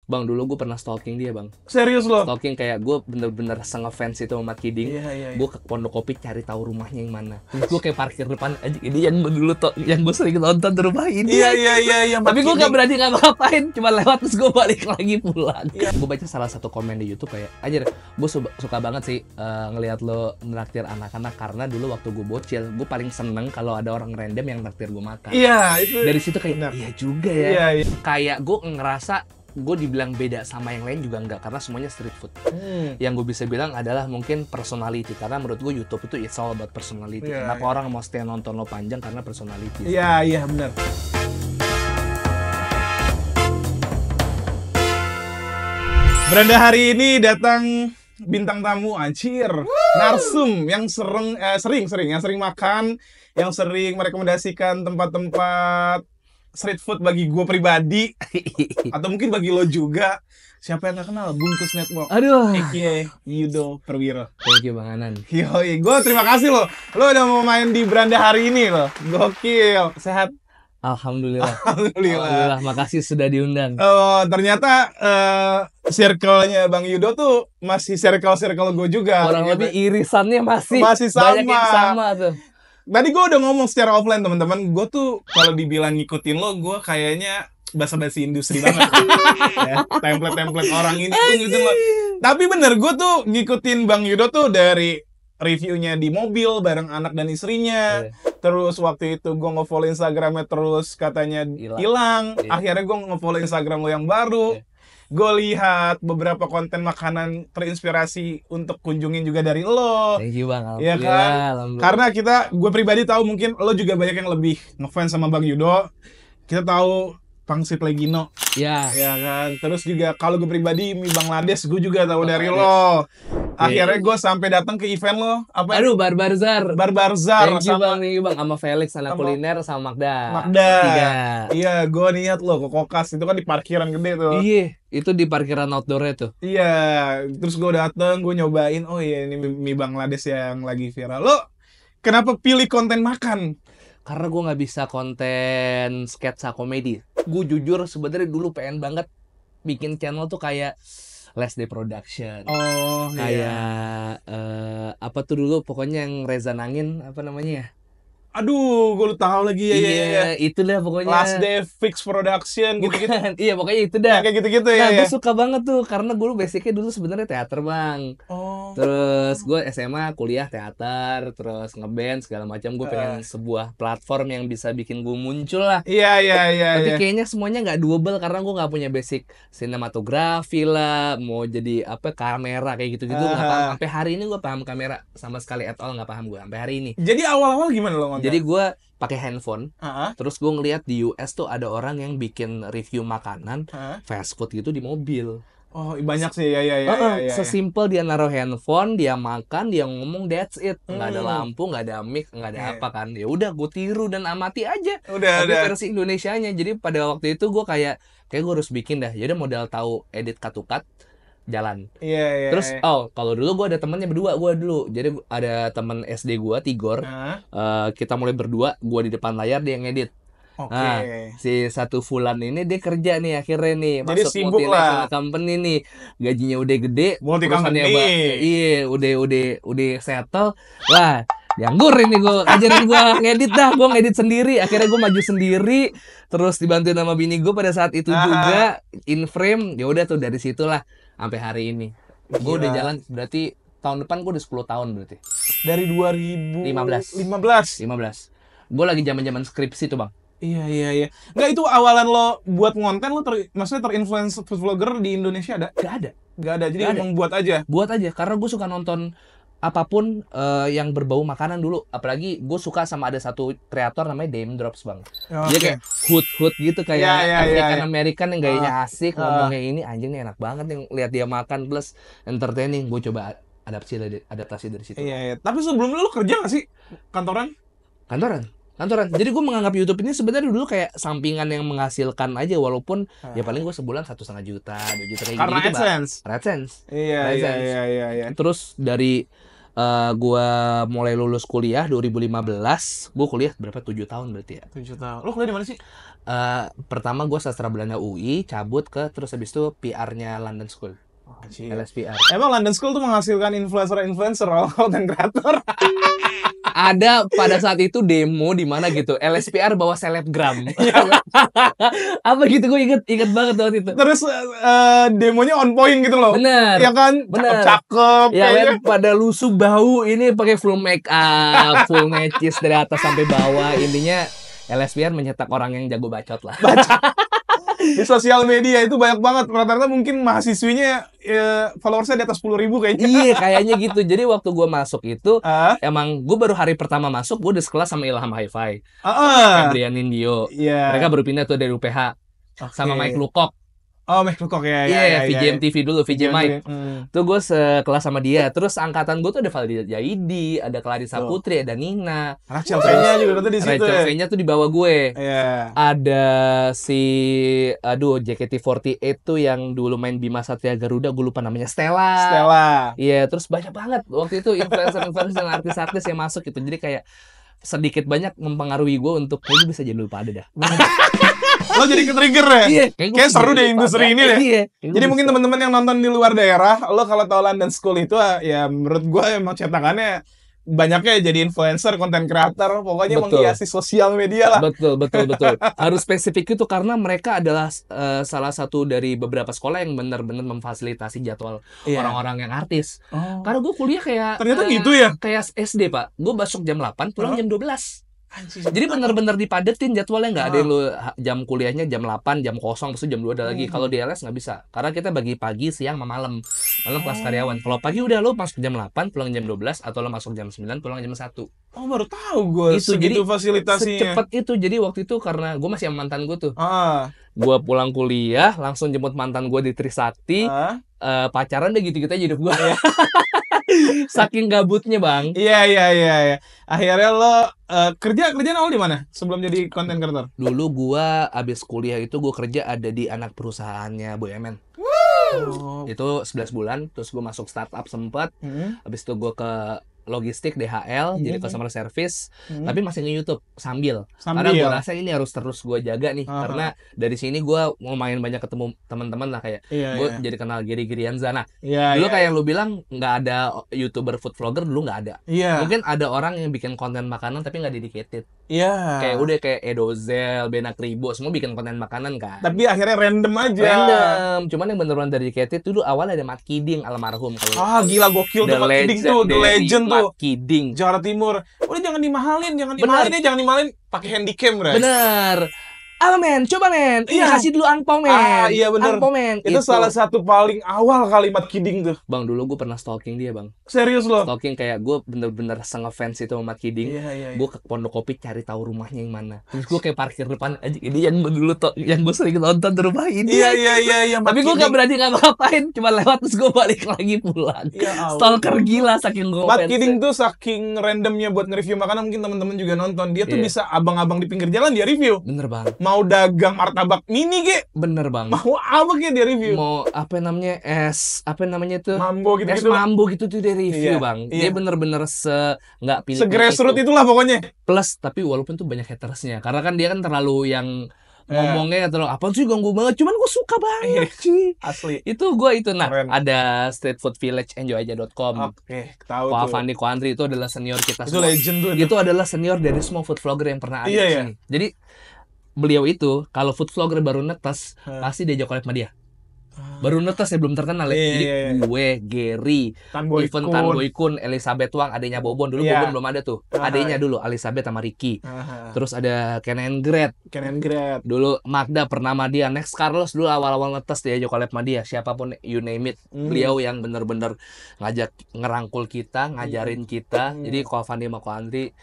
Bang, dulu gue pernah stalking dia, Bang. Serius lo? Stalking kayak gue bener-bener ngefans itu sama Mat Kiding. Iya. Gue ke Pondokopi cari tahu rumahnya yang mana. Terus gue kayak parkir depan aja. Ini yang dulu yang gue sering nonton di rumah ini. Iya. Tapi gue gak berani ngapa-ngapain. Cuma lewat terus gue balik lagi pulang. Iya. Gue baca salah satu komen di YouTube kayak, anjir, gue suka banget sih ngelihat lo nraktir anak-anak. Karena dulu waktu gue bocil, gue paling seneng kalau ada orang random yang nraktir gue makan. Iya, itu. Dari situ kayak, Benar. iya juga ya. Iya. Kayak gue ngerasa gue dibilang beda sama yang lain juga enggak, karena semuanya street food. Yang gue bisa bilang adalah mungkin personality, karena menurut gue YouTube itu it's all about personality. Kenapa orang mau stay nonton lo panjang karena personality. Iya benar. Beranda hari ini datang bintang tamu anjir. Narsum yang sering makan, yang sering merekomendasikan tempat-tempat street food bagi gue pribadi atau mungkin bagi lo juga. Siapa yang gak kenal Bungkus Network? Aduh, aka Yudo Perwira. thank you Bang Anan. Yoi, gue terima kasih lo udah mau main di Beranda hari ini lo. Gokil. Sehat? Alhamdulillah. Alhamdulillah. Makasih sudah diundang. Ternyata circle-nya Bang Yudo tuh masih circle gue juga. Kurang lebih irisannya masih sama. banyak yang sama tuh. Tadi gue udah ngomong secara offline teman-teman, gue tuh kalau dibilang ngikutin lo, gue kayaknya basa-basi industri banget. Ya, template-template orang ini tuh ngikutin lo. Tapi bener, gue tuh ngikutin Bang Yudo tuh dari reviewnya di mobil bareng anak dan istrinya. Terus waktu itu gue nge-follow Instagramnya terus katanya hilang. Akhirnya gue nge-follow Instagram lo yang baru. Gue lihat beberapa konten makanan terinspirasi untuk kunjungin juga dari lo. Thank you Bang. Iya kan? Karena gue pribadi tahu mungkin lo juga banyak yang lebih ngefans sama Bang Yudo. Kita tahu Pangsit Legino. Ya. Ya kan? Terus juga kalau gue pribadi mie Bangladesh gue juga tahu dari lo. Akhirnya gue sampai datang ke event lo. Aduh, Barbarzar. Barbarzar Thank you Bang, sama Felix anak kuliner sama Magda. Tiga. Iya, gue niat lo ke Kokas itu kan di parkiran gede tuh. Iya, itu di parkiran outdoor-nya tuh. Iya, terus gue dateng, gue nyobain. Oh iya, ini mie Bangladesh yang lagi viral. Lo kenapa pilih konten makan? Karena gue nggak bisa konten sketsa komedi. Gue jujur sebenarnya dulu pengen banget bikin channel tuh kayak Last Day Production. Oh kayak apa tuh dulu pokoknya yang Reza Nangin apa namanya ya? Aduh, gue tahu lagi ya. Iya, itu dah pokoknya. Last Day Fix Production gitu-gitu. Iya, pokoknya itu dah. Kayak gitu-gitu ya. Nah, gue suka banget tuh karena gue basicnya dulu sebenarnya teater, Bang. Oh. Terus gue SMA kuliah teater, terus ngeband segala macam. Gue pengen sebuah platform yang bisa bikin gue muncul lah. Iya. Tapi kayaknya semuanya nggak doable karena gue nggak punya basic sinematografi lah, mau jadi apa kamera kayak gitu-gitu nggak paham. Sampai hari ini gue paham kamera sama sekali at all nggak paham gue sampai hari ini. Jadi awal-awal gimana lo ngonten? Jadi gue pakai handphone, terus gue ngeliat di US tuh ada orang yang bikin review makanan fast food gitu di mobil. Oh, banyak sih ya. Sesimpel dia naruh handphone, dia makan, dia ngomong, that's it. Nggak ada lampu, nggak ada mic, nggak ada apa kan. Ya udah, gue tiru dan amati aja. Tapi versi Indonesianya. Jadi pada waktu itu gue kayak gue harus bikin dah. Jadi modal tahu edit cut-to-cut jalan. Iya. Terus kalau dulu gue ada temennya berdua gue dulu. Jadi ada temen SD gue Tigor. Kita mulai berdua, gue di depan layar dia ngedit. Nah, si satu Fulan ini dia kerja nih akhirnya nih. Jadi masuk sibuk multinational company nih. Gajinya udah gede. Multi company. Iya, udah settle. Wah, dianggur ini gue. Ajarin gue ngedit dah. Gue ngedit sendiri. Akhirnya gue maju sendiri. Terus dibantuin sama bini gue pada saat itu juga in frame. Ya udah tuh dari situlah sampai hari ini. Gue udah jalan berarti tahun depan gue udah 10 tahun berarti. Dari 2015. 15. Gue lagi zaman-zaman skripsi tuh, Bang. Iya. Nggak, itu awalan lo buat ngonten lo maksudnya terinfluence food vlogger di Indonesia ada? Gak ada. Jadi emang buat aja. Buat aja karena gue suka nonton apapun yang berbau makanan dulu. Apalagi gue suka sama ada satu kreator namanya Dame Drops, Bang. Dia kayak hood gitu kayak American yang gayanya asik, ngomongnya ini anjing nih enak banget nih lihat dia makan plus entertaining. Gue coba adaptasi dari situ. Iya. Tapi sebelumnya lo kerja nggak sih kantoran? Kantoran. Jadi gue menganggap YouTube ini sebenarnya dulu kayak sampingan yang menghasilkan aja, walaupun ya paling gue sebulan 1,5 juta, 2 juta kayak karena gitu. AdSense. AdSense. Iya. Terus dari Gue mulai lulus kuliah 2015, gue kuliah berapa 7 tahun berarti ya. 7 tahun. Lo kuliah di mana sih? Pertama gue sastra Belanda UI, cabut ke terus habis itu PR-nya London School. LSPR. Emang London School tuh menghasilkan influencer konten kreator. Ada pada saat itu demo di mana gitu, LSPR bawa selebgram. Apa gitu, gue inget banget waktu itu. Terus demonya on point gitu loh. Bener. Ya kan? Bener. Cakep. Ya kan, pada lusuh bau ini pakai full make up, full necis dari atas sampai bawah. Intinya LSPR mencetak orang yang jago bacot lah. Di sosial media itu banyak banget. Rata-rata mungkin mahasiswinya followersnya di atas 10.000 kayaknya. Iya, kayaknya gitu. Jadi waktu gue masuk itu, emang gue baru hari pertama masuk, gue udah sekelas sama Ilham Hi-Fi, Febrian Indio. Mereka baru pindah tuh dari UPH. Sama Mike Lukok. Oh, Mike Lukok ya. Iya, VJM TV dulu, VJ Mike. Tuh gue sekelas sama dia. Terus angkatan gue tuh ada Valdia Jaidi, ada Clarissa Putri, ada Nina. Rachel V-nya juga tuh di situ. Rachel V-nya tuh di bawah gue. Iya. Ada si JKT48 tuh yang dulu main Bima Satria Garuda, gue lupa namanya, Stella. Iya, terus banyak banget waktu itu influencer-influencer dan artis-artis yang masuk gitu. Jadi kayak sedikit banyak mempengaruhi gue untuk kayaknya bisa jadi lupa ada dah. Lo jadi ke-trigger ya? Iya, kayak seru deh industri ini deh. Iya, jadi mungkin teman-teman yang nonton di luar daerah, lo kalau tahu London School itu ya menurut gue emang cetakannya banyaknya jadi influencer, konten kreator, pokoknya menghiasi sosial media lah. Betul. Harus spesifik itu karena mereka adalah salah satu dari beberapa sekolah yang benar-benar memfasilitasi jadwal orang-orang yang artis. Karena gue kuliah kayak ternyata gitu ya? Kayak SD, Pak. Gue masuk jam 8, pulang jam 12. Jadi benar-benar dipadetin jadwalnya, nggak ada yang lu jam kuliahnya jam 8, jam kosong, terus jam 2 ada lagi. Kalau di LS nggak bisa, karena kita bagi pagi, siang, sama malam kelas karyawan. Kalau pagi udah lu masuk jam 8, pulang jam 12, atau lu masuk jam 9, pulang jam 1. Oh, baru tahu gue itu segitu jadi fasilitasnya. Secepat itu. Jadi waktu itu karena gue masih sama mantan gue tuh. Gue pulang kuliah, langsung jemput mantan gue di Trisakti. Pacaran deh gitu-gitu aja hidup gue. Saking gabutnya, Bang. Iya. Akhirnya lo kerjaan awal di mana sebelum jadi konten kreator? Dulu gua abis kuliah itu gua kerja ada di anak perusahaannya BUMN. Itu 11 bulan, terus gua masuk startup sempat. Abis itu gua ke logistik DHL, jadi customer service, tapi masih nge-YouTube sambil. Karena gue rasa ini harus terus gue jaga nih, karena dari sini gue lumayan banyak ketemu teman-teman lah, kayak gue jadi kenal Giri Girianza. Nah, dulu kayak yang lu bilang nggak ada YouTuber food vlogger, dulu nggak ada. Mungkin ada orang yang bikin konten makanan tapi nggak dedicated. Kayak udah kayak Edozel, Benak Ribo, semua bikin konten makanan kan. Tapi akhirnya random aja. Cuman yang bener-bener dedicated dulu awalnya ada Mat Kiding almarhum. Gila gokil tuh Mat Kiding tuh, the legend tuh. Kiding Jawa Timur. Udah jangan dimahalin pakai handycam, bro. Bener. Apa men? Coba men. Kasih dulu angpau men. Iya bener. Angpau men. Itu salah satu paling awal kalimat Kiding tuh. Bang, dulu gue pernah stalking dia, Bang. Serius lo? Stalking, kayak gue bener-bener ngefans itu sama Mat Kiding. Gue ke Pondok Kopi cari tahu rumahnya yang mana. Terus gue kayak parkir depan aja. Ini yang dulu yang gue sering nonton di rumah ini. Iya. Tapi gue gak berani ngapa-ngapain. Cuma lewat terus gue balik lagi pulang. Stalker gila saking gue. Mat Kiding tuh saking randomnya buat nge-review makanan, mungkin teman-teman juga nonton. Dia tuh bisa abang-abang di pinggir jalan dia review. Bener, Bang. Mau dagang martabak mini bener, Bang. Mau apa kayak dia review? Mau apa namanya itu mambo gitu. Es mambo gitu tuh dia review, Bang. Dia bener-bener nggak pilih. Segrassroots itulah pokoknya. Plus tapi walaupun tuh banyak hatersnya, karena kan dia kan terlalu yang ngomongnya terlalu apaan sih, ganggu banget. Cuman gue suka banget sih. Asli. Itu nah, ada Street Food Village enjoyaja.com. Tahu tuh. Ko Avandi Ko Andri itu adalah senior kita. Itu legend tuh. Itu adalah senior dari semua food vlogger yang pernah ada di sini. Jadi beliau itu kalau food vlogger baru netes pasti diajak collab sama dia. Baru netes ya, belum terkenal ya. Jadi gue, Gary, Tan Boy Kun, Elizabeth Wang, adanya Bobon. Dulu Bobon belum ada tuh. Adanya dulu Elizabeth sama Ricky. Terus ada Ken and Gret. Dulu Magda pernah sama dia. Next Carlos dulu awal-awal netes dia aja collab sama dia. Siapapun you name it. Beliau yang bener-bener ngajak ngerangkul kita, ngajarin kita. Jadi Ko Avandi sama Ko Andri,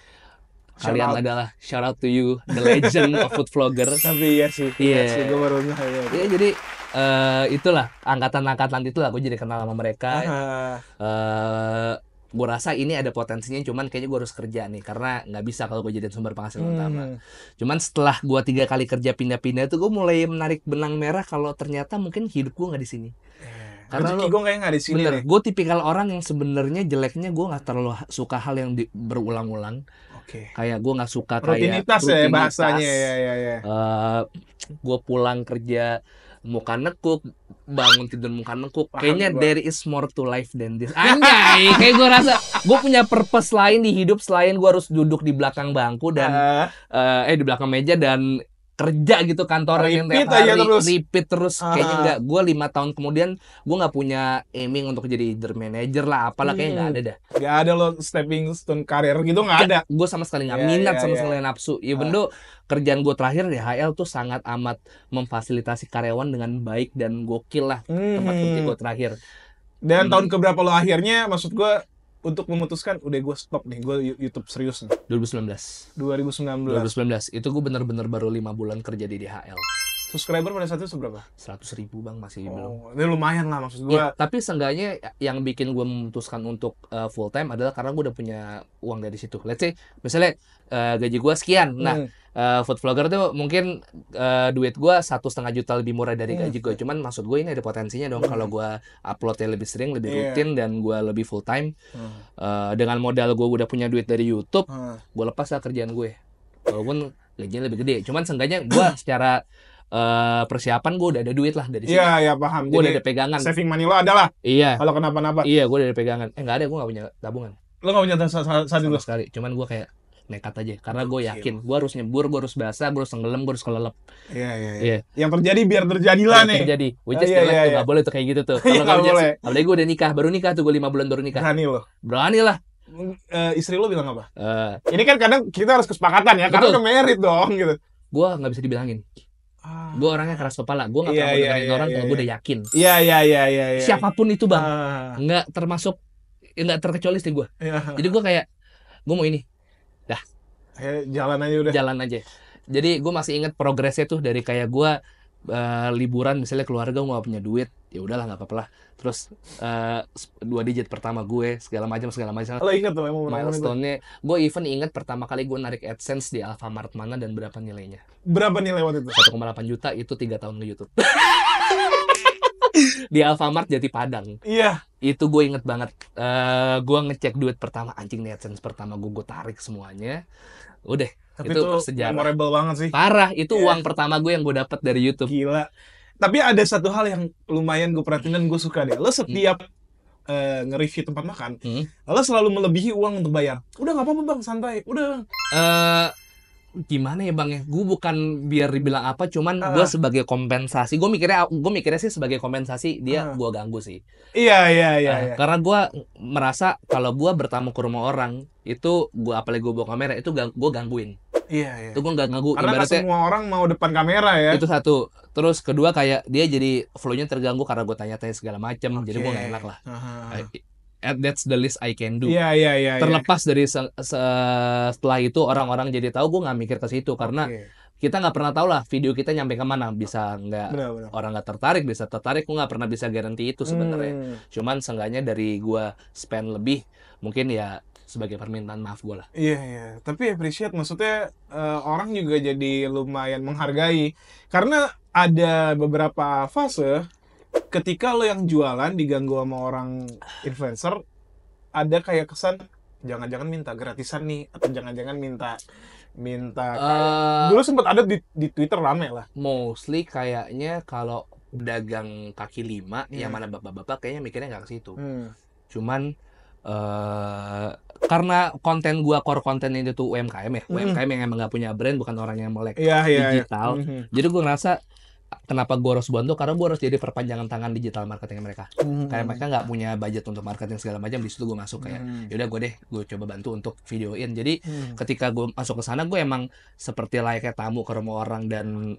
kalian adalah shout out to you, the legend of food vlogger. Tapi iya sih. Gue baru jadi itulah angkatan-angkatan itulah gue jadi kenal sama mereka. Gue rasa ini ada potensinya, cuman kayaknya gue harus kerja nih, karena nggak bisa kalau gue jadi sumber penghasilan utama. Cuman setelah gue 3 kali kerja pindah-pindah tuh gue mulai menarik benang merah kalau ternyata mungkin hidup gue nggak di sini. Karena rezeki gue kayaknya nggak di sini. Bener, gue tipikal orang yang sebenarnya jeleknya gue nggak terlalu suka hal yang berulang-ulang. Kayak gue nggak suka kayak rutinitas ya bahasanya ya. Gue pulang kerja muka nekuk, bangun tidur muka nekuk. Paham Kayaknya gua. there is more to life than this. Anjay, kayak gue rasa gue punya purpose lain di hidup selain gue harus duduk di belakang bangku dan di belakang meja dan kerja gitu kantoran yang tiap hari repeat terus. Kayaknya enggak, gue 5 tahun kemudian gue nggak punya aiming untuk jadi leader manager lah apalah, kayaknya nggak ada dah. Nggak ada lo stepping stone karir gitu, nggak ada. Gue sama sekali nggak minat, sama sekali nafsu. Even though kerjaan gue terakhir di HL tuh sangat amat memfasilitasi karyawan dengan baik dan gokil lah tempat kerja gue terakhir. Dan tahun keberapa lo akhirnya, maksud gue, untuk memutuskan udah gue stop nih, gue YouTube serius nih? 2019. Itu gue bener-bener baru 5 bulan kerja di DHL. Subscriber pada saat itu seberapa? 100.000 bang, masih belum. Ini lumayan lah maksud gue. Ya, tapi seenggaknya yang bikin gue memutuskan untuk full time adalah karena gue udah punya uang dari situ. Let's say misalnya gaji gue sekian, nah food vlogger tuh mungkin duit gue 1,5 juta lebih murah dari gaji gue. Cuman maksud gue ini ada potensinya dong kalau gue uploadnya lebih sering, lebih rutin dan gue lebih full time. Dengan modal gue udah punya duit dari YouTube, gue lepas lah kerjaan gue. Walaupun gajinya lebih gede, cuman seenggaknya gue secara persiapan gue udah ada duit lah dari sini. Iya paham. Gue udah ada pegangan. Saving money lo ada lah. Iya. Kalau kenapa-napa. Iya, gue udah ada pegangan. Nggak ada, gue nggak punya tabungan. Lo nggak punya saat itu? Sekali. Cuman gue kayak nekat aja. Karena gue yakin, gue harus nyebur, gue harus basah, gue harus tenggelam, gue harus kelelep. Iya. Yang terjadi biar terjadilah nih. Terjadi. Which is jelek tuh, nggak boleh tuh kayak gitu tuh. Kalau nggak boleh. Apalagi gue udah nikah, baru nikah tuh, gue 5 bulan baru nikah. Berani lah. Istri lo bilang apa? Ini kan kadang kita harus kesepakatan ya, karena udah married dong gitu. Gue nggak bisa dibilangin. Gue orangnya keras kepala, gue nggak pernah mau dengerin orang kalau gue udah yakin. Iya. Siapapun itu bang, nggak termasuk, nggak terkecuali istri gue. Jadi gue kayak, gue mau ini, dah. Jalan aja udah. Jalan aja. Jadi gue masih ingat progresnya tuh dari kayak gue liburan misalnya keluarga gue nggak punya duit, ya udahlah nggak apa-apa lah. Terus 2 digit pertama gue segala macam. Lo inget tuh milestone-nya. Gue even inget pertama kali gue narik AdSense di Alfamart mana dan berapa nilainya. Berapa nilai waktu itu? 1,8 juta itu 3 tahun ke YouTube. Di Alfamart Jati Padang. Iya. Itu gue inget banget. Gue ngecek duit pertama, anjing nih AdSense pertama gue tarik semuanya. Udah. Tapi itu sejarah. Memorable banget sih. Parah. Itu uang pertama gue yang gue dapat dari YouTube. Gila. Tapi ada satu hal yang lumayan gue perhatiin dan gue suka deh. Lo setiap nge-review tempat makan, lo selalu melebihi uang untuk bayar. Udah nggak apa-apa bang, santai. Udah bang. Gimana ya bang ya? Gue bukan biar dibilang apa, cuman gue sebagai kompensasi. Gue mikirnya sih sebagai kompensasi dia gue ganggu sih. Iya. Karena gue merasa kalau gue bertamu ke rumah orang itu apalagi gue bawa kamera itu gue gangguin. Iya. Itu gue nggak ganggu. Karena ibaratnya, semua orang mau depan kamera ya. Itu satu. Terus kedua kayak dia jadi flow-nya terganggu karena gue tanya-tanya segala macam. Jadi gue nggak enak lah. That's the least I can do. Iya. Terlepas dari setelah itu orang-orang jadi tahu, gue nggak mikir ke situ karena kita nggak pernah tahu lah video kita nyampe kemana. Bisa nggak orang nggak tertarik, bisa tertarik. Gue nggak pernah bisa garansi itu sebenarnya. Cuman seenggaknya dari gue spend lebih, mungkin ya sebagai permintaan maaf gue lah. Iya. Tapi appreciate, maksudnya orang juga jadi lumayan menghargai karena ada beberapa fase ketika lo yang jualan diganggu sama orang influencer, ada kayak kesan jangan-jangan minta gratisan nih, atau jangan-jangan minta dulu sempat ada di Twitter rame lah. Mostly kayaknya kalau pedagang kaki lima yang mana bapak-bapak kayaknya mikirnya nggak ke situ. Cuman karena konten gua core konten itu tuh UMKM ya, UMKM yang emang nggak punya brand, bukan orang yang melek digital. Jadi gua ngerasa kenapa gue harus bantu, karena gue harus jadi perpanjangan tangan digital marketing mereka. Kayak mereka nggak punya budget untuk marketing segala macam, di situ gue masuk kayak yaudah gue coba bantu untuk videoin. Jadi ketika gue masuk ke sana, gue emang seperti layaknya tamu ke rumah orang dan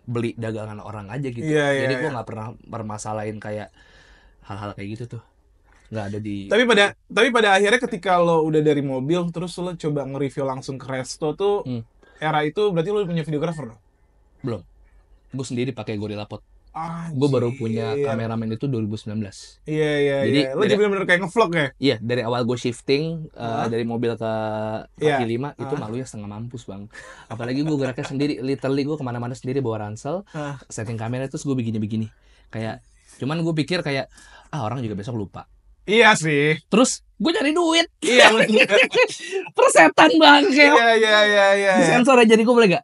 beli dagangan orang aja gitu. Jadi gue nggak pernah permasalahin kayak hal-hal kayak gitu tuh. Nggak ada di. Tapi pada akhirnya ketika lo udah dari mobil terus lo coba nge-review langsung ke resto tuh, era itu berarti lo punya videographer dong? Belum. Gue sendiri pakai GorillaPod. Gue baru punya kameramen itu 2019. Iya. Jadi lo jadi bener-bener kayak ngevlog ya? Iya, dari awal gue shifting dari mobil ke kaki lima itu malunya setengah mampus bang. Apalagi gue geraknya sendiri, literally gue kemana-mana sendiri bawa ransel, setting kamera terus gue begini-begini. Kayak Cuman gue pikir kayak orang juga besok lupa. Iya sih. Terus gue cari duit. Iya bener. Persetan bangke. Iya. Sensor aja jadi gue boleh gak?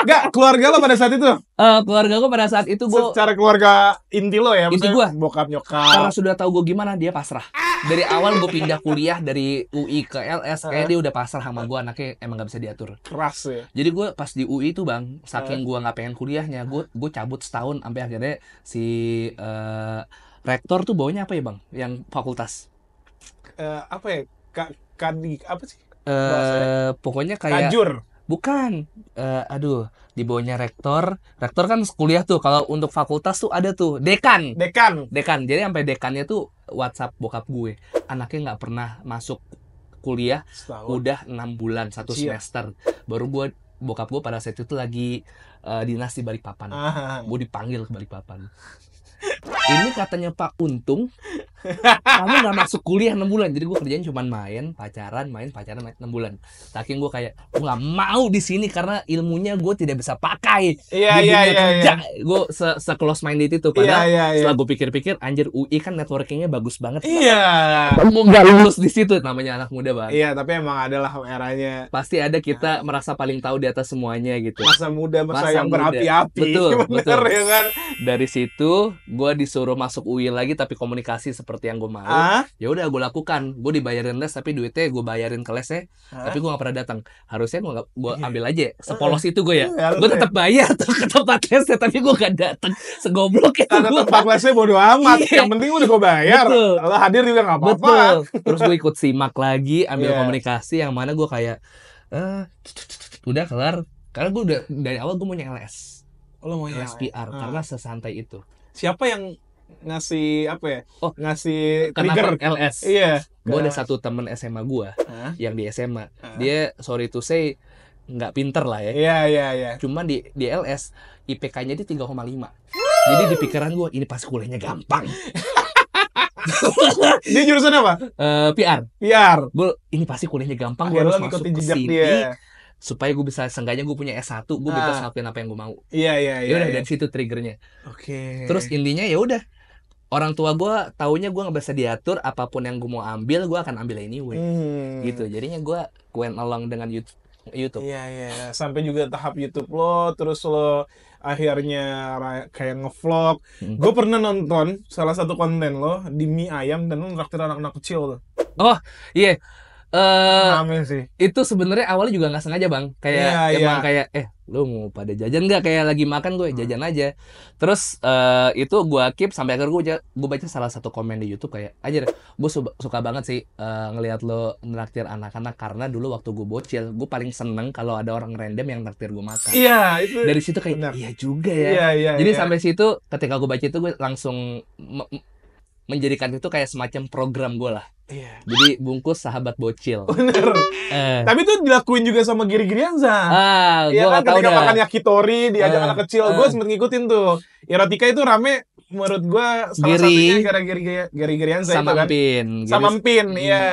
Gak, keluarga lo pada saat itu? Keluarga gue pada saat itu gue. Secara keluarga inti lo ya? Inti gue. Bokap nyokap. Karena sudah tahu gue gimana, dia pasrah. Dari awal gue pindah kuliah dari UI ke LS, kayak dia udah pasrah sama gue, anaknya emang gak bisa diatur. Keras ya. Jadi gue pas di UI tuh bang, saking gue gak pengen kuliahnya, gue cabut setahun sampai akhirnya si rektor tuh bawanya apa ya bang? Yang fakultas? Apa ya? Kadi apa sih? Pokoknya kayak Kajur. Bukan. Di bawahnya rektor. Rektor kan kuliah tuh. Kalau untuk fakultas tuh ada tuh dekan. Jadi sampai dekannya tuh WhatsApp bokap gue. Anaknya nggak pernah masuk kuliah. Setahun. Udah 6 bulan, 1 semester. Baru bokap gue pada saat itu lagi dinas di Balikpapan. Gue dipanggil ke Balikpapan. Ini katanya Pak Untung, kamu gak masuk kuliah 6 bulan. Jadi gue kerjanya cuma main, pacaran 6 bulan. Saking gue kayak, gue gak mau di sini karena ilmunya gue tidak bisa pakai di dunia kerja. Gue se-close minded itu. Padahal setelah gue pikir-pikir, anjir UI kan networkingnya bagus banget. Iya. Kamu gak lulus di situ, namanya anak muda bang. Iya, tapi emang adalah eranya. Pasti ada kita merasa paling tahu di atas semuanya gitu. Masa muda, masa yang berapi-api. Betul. Ya kan? Dari situ, gue disuruh masuk UI lagi tapi komunikasi seperti yang gue mau. Ya udah gue lakukan. Gue dibayarin les tapi duitnya gue bayarin ke lesnya. Tapi gue gak pernah datang. Harusnya gue ambil aja. Sepolos itu gue ya. Gue tetap bayar tuh ke tempat lesnya tapi gue gak datang. Segoblok itu gue. Tempat lesnya bodo amat. Yang penting udah gue bayar. Kalau hadir juga gak apa-apa. Terus gue ikut simak lagi, ambil komunikasi yang mana gue kayak udah kelar. Karena gue udah dari awal gue maunya LS. Lo mau LS PR karena sesantai itu. Siapa yang ngasih apa ya? Ngasih trigger LS. Iya. Gue ada satu temen SMA gue yang di SMA. Dia sorry to say nggak pinter lah ya. Iya. Cuman di LS IPK-nya dia 3,5. Jadi di pikiran gue ini pasti kuliahnya gampang. Dia jurusan apa? PR. Gue ini pasti kuliahnya gampang. Gue harus masuk ke sini. Supaya gue bisa, seenggaknya gue punya S1, gue bisa ngelakuin apa yang gue mau. Iya. Udah dari situ triggernya. Oke. Terus intinya ya udah. Orang tua gue taunya gue nggak bisa diatur, apapun yang gue mau ambil gue akan ambil anyway. Gitu. Jadinya gue went along dengan YouTube. Iya. Sampai juga tahap YouTube lo, terus lo akhirnya kayak ngevlog. Gue pernah nonton salah satu konten lo di mie ayam dan lo nraktir anak-anak kecil tuh. Oh iya. Sih. Itu sebenarnya awalnya juga nggak sengaja bang, kayak emang kayak lu mau pada jajan nggak, kayak lagi makan gue jajan aja. Terus itu gue keep sampai akhirnya gue baca salah satu komen di YouTube kayak aja gue suka banget sih ngelihat lo nraktir anak-anak, karena dulu waktu gue bocil gue paling seneng kalau ada orang random yang nraktir gue makan. Iya itu. Dari situ kayak iya juga ya. Jadi sampai situ ketika gue baca itu gue langsung menjadikan itu kayak semacam program gue lah. Iya. Jadi bungkus sahabat bocil. Bener. Tapi itu dilakuin juga sama Giri Girianza. Gue kan tahu ketika makan yakitori diajak anak kecil. Gue sempet ngikutin tuh. Erotika itu rame menurut gue salah satunya gara Giri Girianza sama itu kan. Sama Empin. Iya.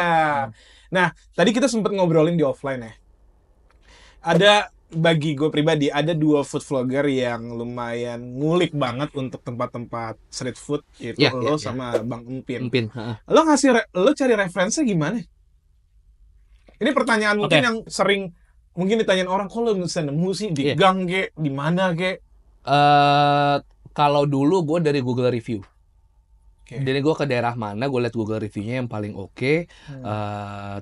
Nah, tadi kita sempet ngobrolin di offline ya. Bagi gue pribadi ada 2 food vlogger yang lumayan ngulik banget untuk tempat-tempat street food, yaitu lo sama Bang Empin. Lo cari referensinya gimana? Ini pertanyaan mungkin yang sering mungkin ditanyain orang, kok lo bisa nemu sih di gang ke, di mana ke? Kalau dulu gue dari Google Review. Jadi gue ke daerah mana, gue liat Google reviewnya yang paling oke.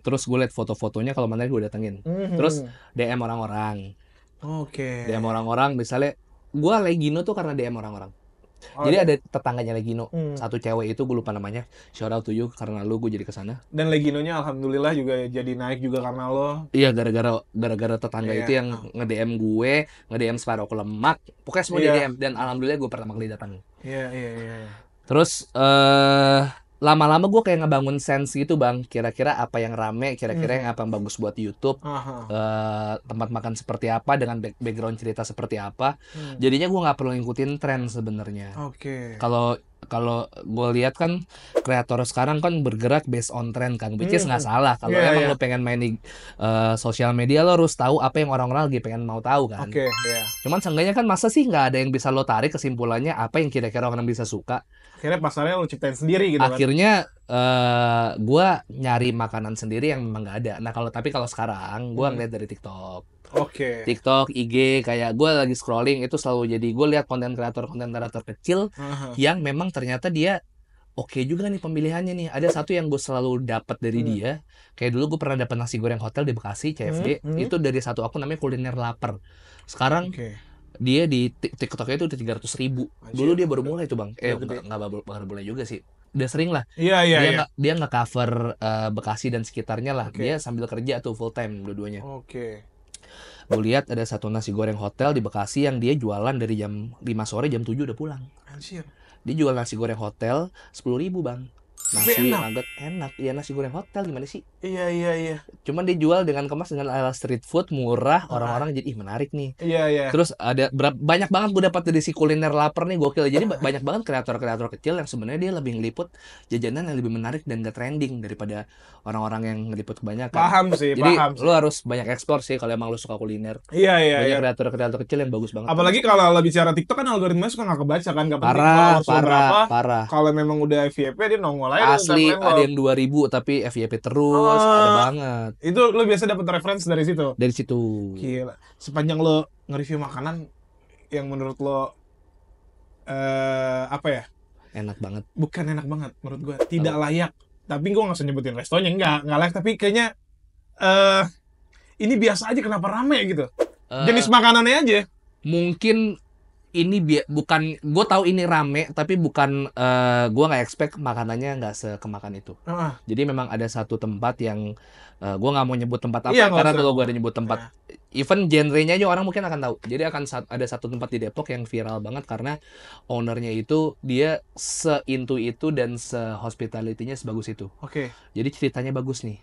Terus gue liat foto-fotonya, kalau mana gue datengin. Terus DM orang-orang. DM orang-orang, misalnya gue Legino tuh karena DM orang-orang. Jadi ada tetangganya Legino, satu cewek itu gue lupa namanya. Shout out to you, karena lu gue jadi kesana. Dan Leginonya alhamdulillah juga jadi naik juga karena lo. Iya, gara-gara tetangga itu yang nge-DM gue, nge-DM Sparrow Lemak. Pokoknya semua di DM, dan alhamdulillah gue pertama kali datang. Iya. Terus lama-lama gue kayak ngebangun sense gitu bang, kira-kira apa yang rame, kira-kira yang apa yang bagus buat YouTube, tempat makan seperti apa dengan background cerita seperti apa. Jadinya gue nggak perlu ngikutin tren sebenarnya. Kalau kalau gue lihat kan kreator sekarang kan bergerak based on trend kan, which is nggak salah. Kalau emang lo pengen main di sosial media, lo harus tahu apa yang orang-orang lagi pengen mau tahu kan. Cuman seenggaknya kan masa sih nggak ada yang bisa lo tarik kesimpulannya apa yang kira-kira orang bisa suka. Akhirnya pasarnya lo ciptain sendiri gitu Akhirnya gue nyari makanan sendiri yang memang nggak ada. Nah tapi kalau sekarang gue ngeliat dari TikTok. TikTok, IG, kayak gue lagi scrolling itu selalu jadi gue lihat konten kreator kecil yang memang ternyata dia oke juga nih pemilihannya nih. Ada satu yang gue selalu dapat dari dia. Kayak dulu gue pernah dapat nasi goreng hotel di Bekasi, CFD. Itu dari satu akun namanya Kuliner Lapar. Sekarang dia di TikToknya itu udah 300.000. Dulu dia baru mulai tuh bang. Nggak baru mulai juga sih. Udah sering lah. Dia nggak cover Bekasi dan sekitarnya lah. Dia sambil kerja tuh full time dua-duanya. Gue lihat ada satu nasi goreng hotel di Bekasi yang dia jualan dari jam 5 sore, jam 7 udah pulang. Anjir. Dia jual nasi goreng hotel 10.000 bang. Nasi nugget enak. Iya nasi goreng hotel gimana sih? Iya. Cuman dia jual dengan kemas dengan ala street food murah, orang-orang jadi menarik nih. Iya. Terus ada banyak banget gue dapat dari si Kuliner Lapar nih, gokil. Jadi banyak banget kreator-kreator kecil yang sebenarnya dia lebih ngeliput jajanan yang lebih menarik dan gak trending daripada orang-orang yang ngeliput kebanyakan. Paham sih. Jadi lo harus banyak eksplor sih kalau emang lo suka kuliner. Iya. Banyak kreator-kreator kecil yang bagus banget. Apalagi kalau lo bicara TikTok kan algoritmanya suka nggak kebaca kan, nggak penting parah. Kalau memang udah FYP dia nongol aja. Asli ada yang 2.000 tapi FYP terus, ada banget. Itu lo biasa dapat referensi dari situ. Dari situ. Gila. Sepanjang lo nge-review makanan yang menurut lo apa ya? Enak banget. Bukan enak banget menurut gua, tidak layak. Tapi gua nggak usah nyebutin restonya, nggak layak. Tapi kayaknya ini biasa aja, kenapa rame gitu? Jenis makanannya aja. Mungkin ini bukan, gue tahu ini rame tapi bukan gue nggak expect makanannya nggak sekemakan itu. Jadi memang ada satu tempat yang gue nggak mau nyebut tempat apa karena kalau gue ada nyebut tempat even genrenya aja orang mungkin akan tahu. Jadi ada satu tempat di Depok yang viral banget karena ownernya itu dia seintu itu dan se-hospitality-nya sebagus itu. Jadi ceritanya bagus nih.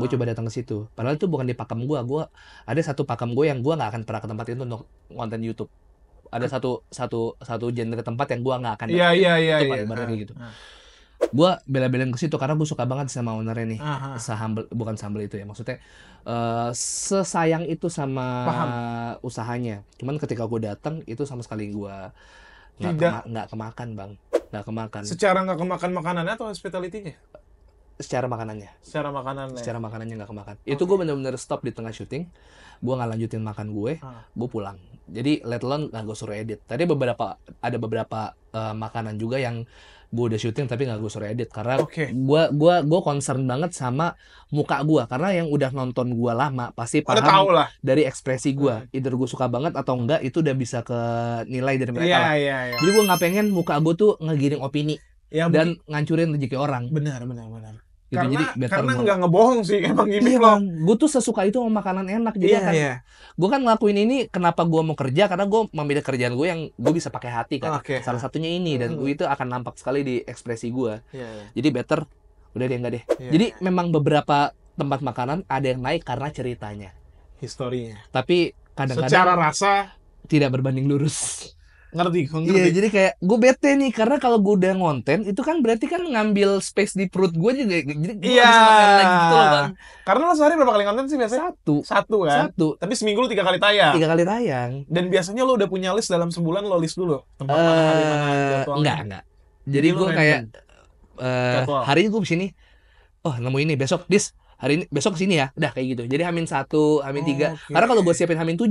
Gue coba datang ke situ. Padahal itu bukan di pakem gue. Ada satu pakem gue yang gue nggak akan pernah ke tempat itu untuk konten YouTube. Ada satu genre tempat yang gue nggak akan Iya. gitu. Gue bela-belain ke situ karena gue suka banget sama ownernya nih. Bukan sambel itu ya, maksudnya sesayang itu sama usahanya. Cuman ketika gue datang itu sama sekali gue nggak kemakan bang, nggak kemakan. Secara nggak kemakan makanannya atau hospitality-nya? Secara makanannya nggak kemakan. Itu gue bener-bener stop di tengah syuting. Gue nggak lanjutin makan gue pulang. Jadi let alone nggak gue suruh edit. Tadi ada beberapa makanan juga yang gue udah syuting tapi nggak gue suruh edit karena gue concern banget sama muka gue, karena yang udah nonton gue lama pasti paham dari ekspresi gue. Either gue suka banget atau enggak itu udah bisa ke nilai dari mereka lah. Jadi gue nggak pengen muka gue tuh ngegiring opini dan ngancurin rezeki orang. Benar. Gitu. Karena nggak ngebohong sih emang gimmick lo. Gue tuh sesuka itu sama makanan enak. Jadi gue kan ngelakuin ini kenapa gue mau kerja, karena gue memilih kerjaan gue yang gue bisa pakai hati kan. Salah satunya ini, dan gue itu akan nampak sekali di ekspresi gue. Jadi better udah deh enggak deh. Jadi memang beberapa tempat makanan ada yang naik karena ceritanya, historinya. Tapi kadang-kadang secara rasa tidak berbanding lurus. Ngerti. Iya, jadi kayak gue bete nih karena kalau gue udah ngonten itu kan berarti kan ngambil space di perut gue juga. Jadi gue bisa makan lagi gitu loh bang. Karena lo sehari berapa kali ngonten sih biasanya? Satu kan? Tapi seminggu lo 3 kali tayang. 3 kali tayang. Dan biasanya lo udah punya list dalam sebulan, lo list dulu tempat enggak. Jadi gue kayak hari ini gue kesini, nemu ini, besok hari ini besok kesini ya, udah kayak gitu. Jadi H-1, H-3. Karena kalau gue siapin H-7,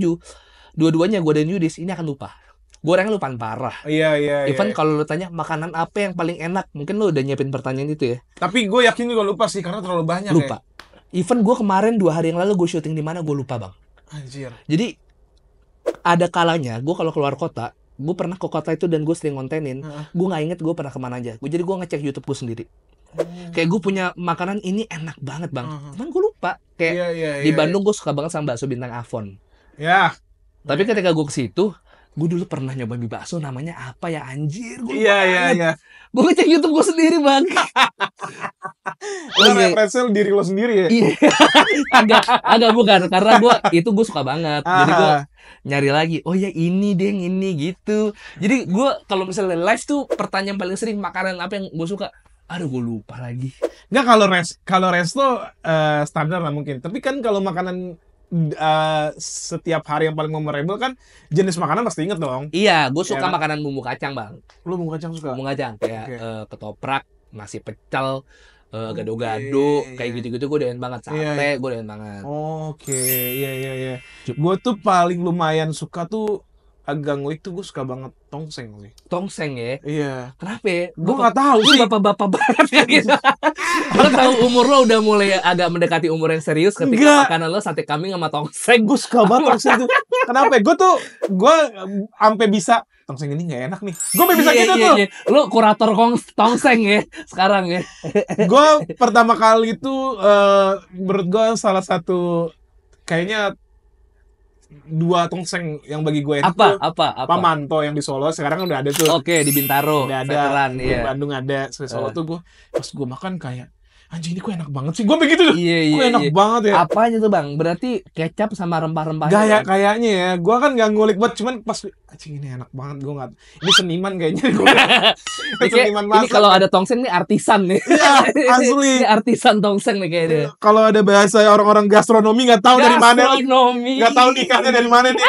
dua-duanya gue dan Yudis ini akan lupa. Gue orangnya lupaan parah. Iya. Even kalau lu tanya makanan apa yang paling enak, mungkin lu udah nyiapin pertanyaan itu ya. Tapi gue yakin juga lupa sih karena terlalu banyak. Lupa. Even gue kemarin 2 hari yang lalu gue syuting di mana gue lupa bang. Anjir. Jadi ada kalanya gue kalau keluar kota, gue pernah ke kota itu dan gue sering ngontenin, gue nggak inget gue pernah kemana aja. Jadi gue ngecek YouTube gue sendiri. Kayak gue punya makanan ini enak banget bang. Cuman gue lupa. Kayak di Bandung gue suka banget sama bakso bintang Avon. Ya. Tapi ketika gue ke situ gue dulu pernah nyoba mie bakso namanya apa ya anjir, gue Iya. Gue ngecek YouTube gue sendiri bang. Lo represel diri lo sendiri ya? Iya. agak bukan, karena gue suka banget. Jadi gue nyari lagi, oh ya ini deh, ini gitu. Jadi gue kalau misalnya live tuh pertanyaan paling sering makanan apa yang gue suka. Aduh gue lupa lagi. Nggak, kalau resto standar lah mungkin. Tapi kan kalau makanan setiap hari yang paling memorable kan jenis makanan pasti inget dong. Iya, gue suka makanan bumbu kacang bang. Lu bumbu kacang suka? Bumbu kacang kayak ketoprak, nasi pecel, gado-gado, kayak gitu-gitu gue doyan banget. Sate gue doyan banget. Oke, iya. Gue tuh paling lumayan suka tuh agak ngulik tuh, gue suka banget tongseng sih. Tongseng ya? Iya. Kenapa ya? Gue nggak tahu sih. Bapak-bapak banget ya gitu. Lo tahu umur lo udah mulai agak mendekati umur yang serius ketika makanan lo sate kambing sama tongseng. Gue suka banget tongseng tuh. Kenapa? Gue sampai bisa tongseng ini nggak enak nih. Gue bisa gitu tuh. Iya. Lo kurator tongseng ya sekarang ya. Gue pertama kali itu menurut gue salah satu kayaknya 2 tongseng yang bagi gue enak tuh Pak Manto yang di Solo, sekarang kan udah ada tuh. Oke, di Bintaro udah ada, di Bandung ada. Di Solo tuh gue pas gue makan kayak anjing ini kok enak banget sih, gue begitu tuh. Kok enak banget ya. Apanya tuh bang? Berarti kecap sama rempah-rempahnya. Kayaknya ya, gue kan nggak ngulik banget, cuman pas anjing ini enak banget, gue nggak. Ini seniman kayaknya. Seniman masak. Ini kalau ada tongseng nih artisan nih. Iya, asli. Ini artisan tongseng nih kayaknya. Kalau ada bahasa orang-orang gastronomi nggak tahu dari mana. Nggak tahu ikannya dari mana nih.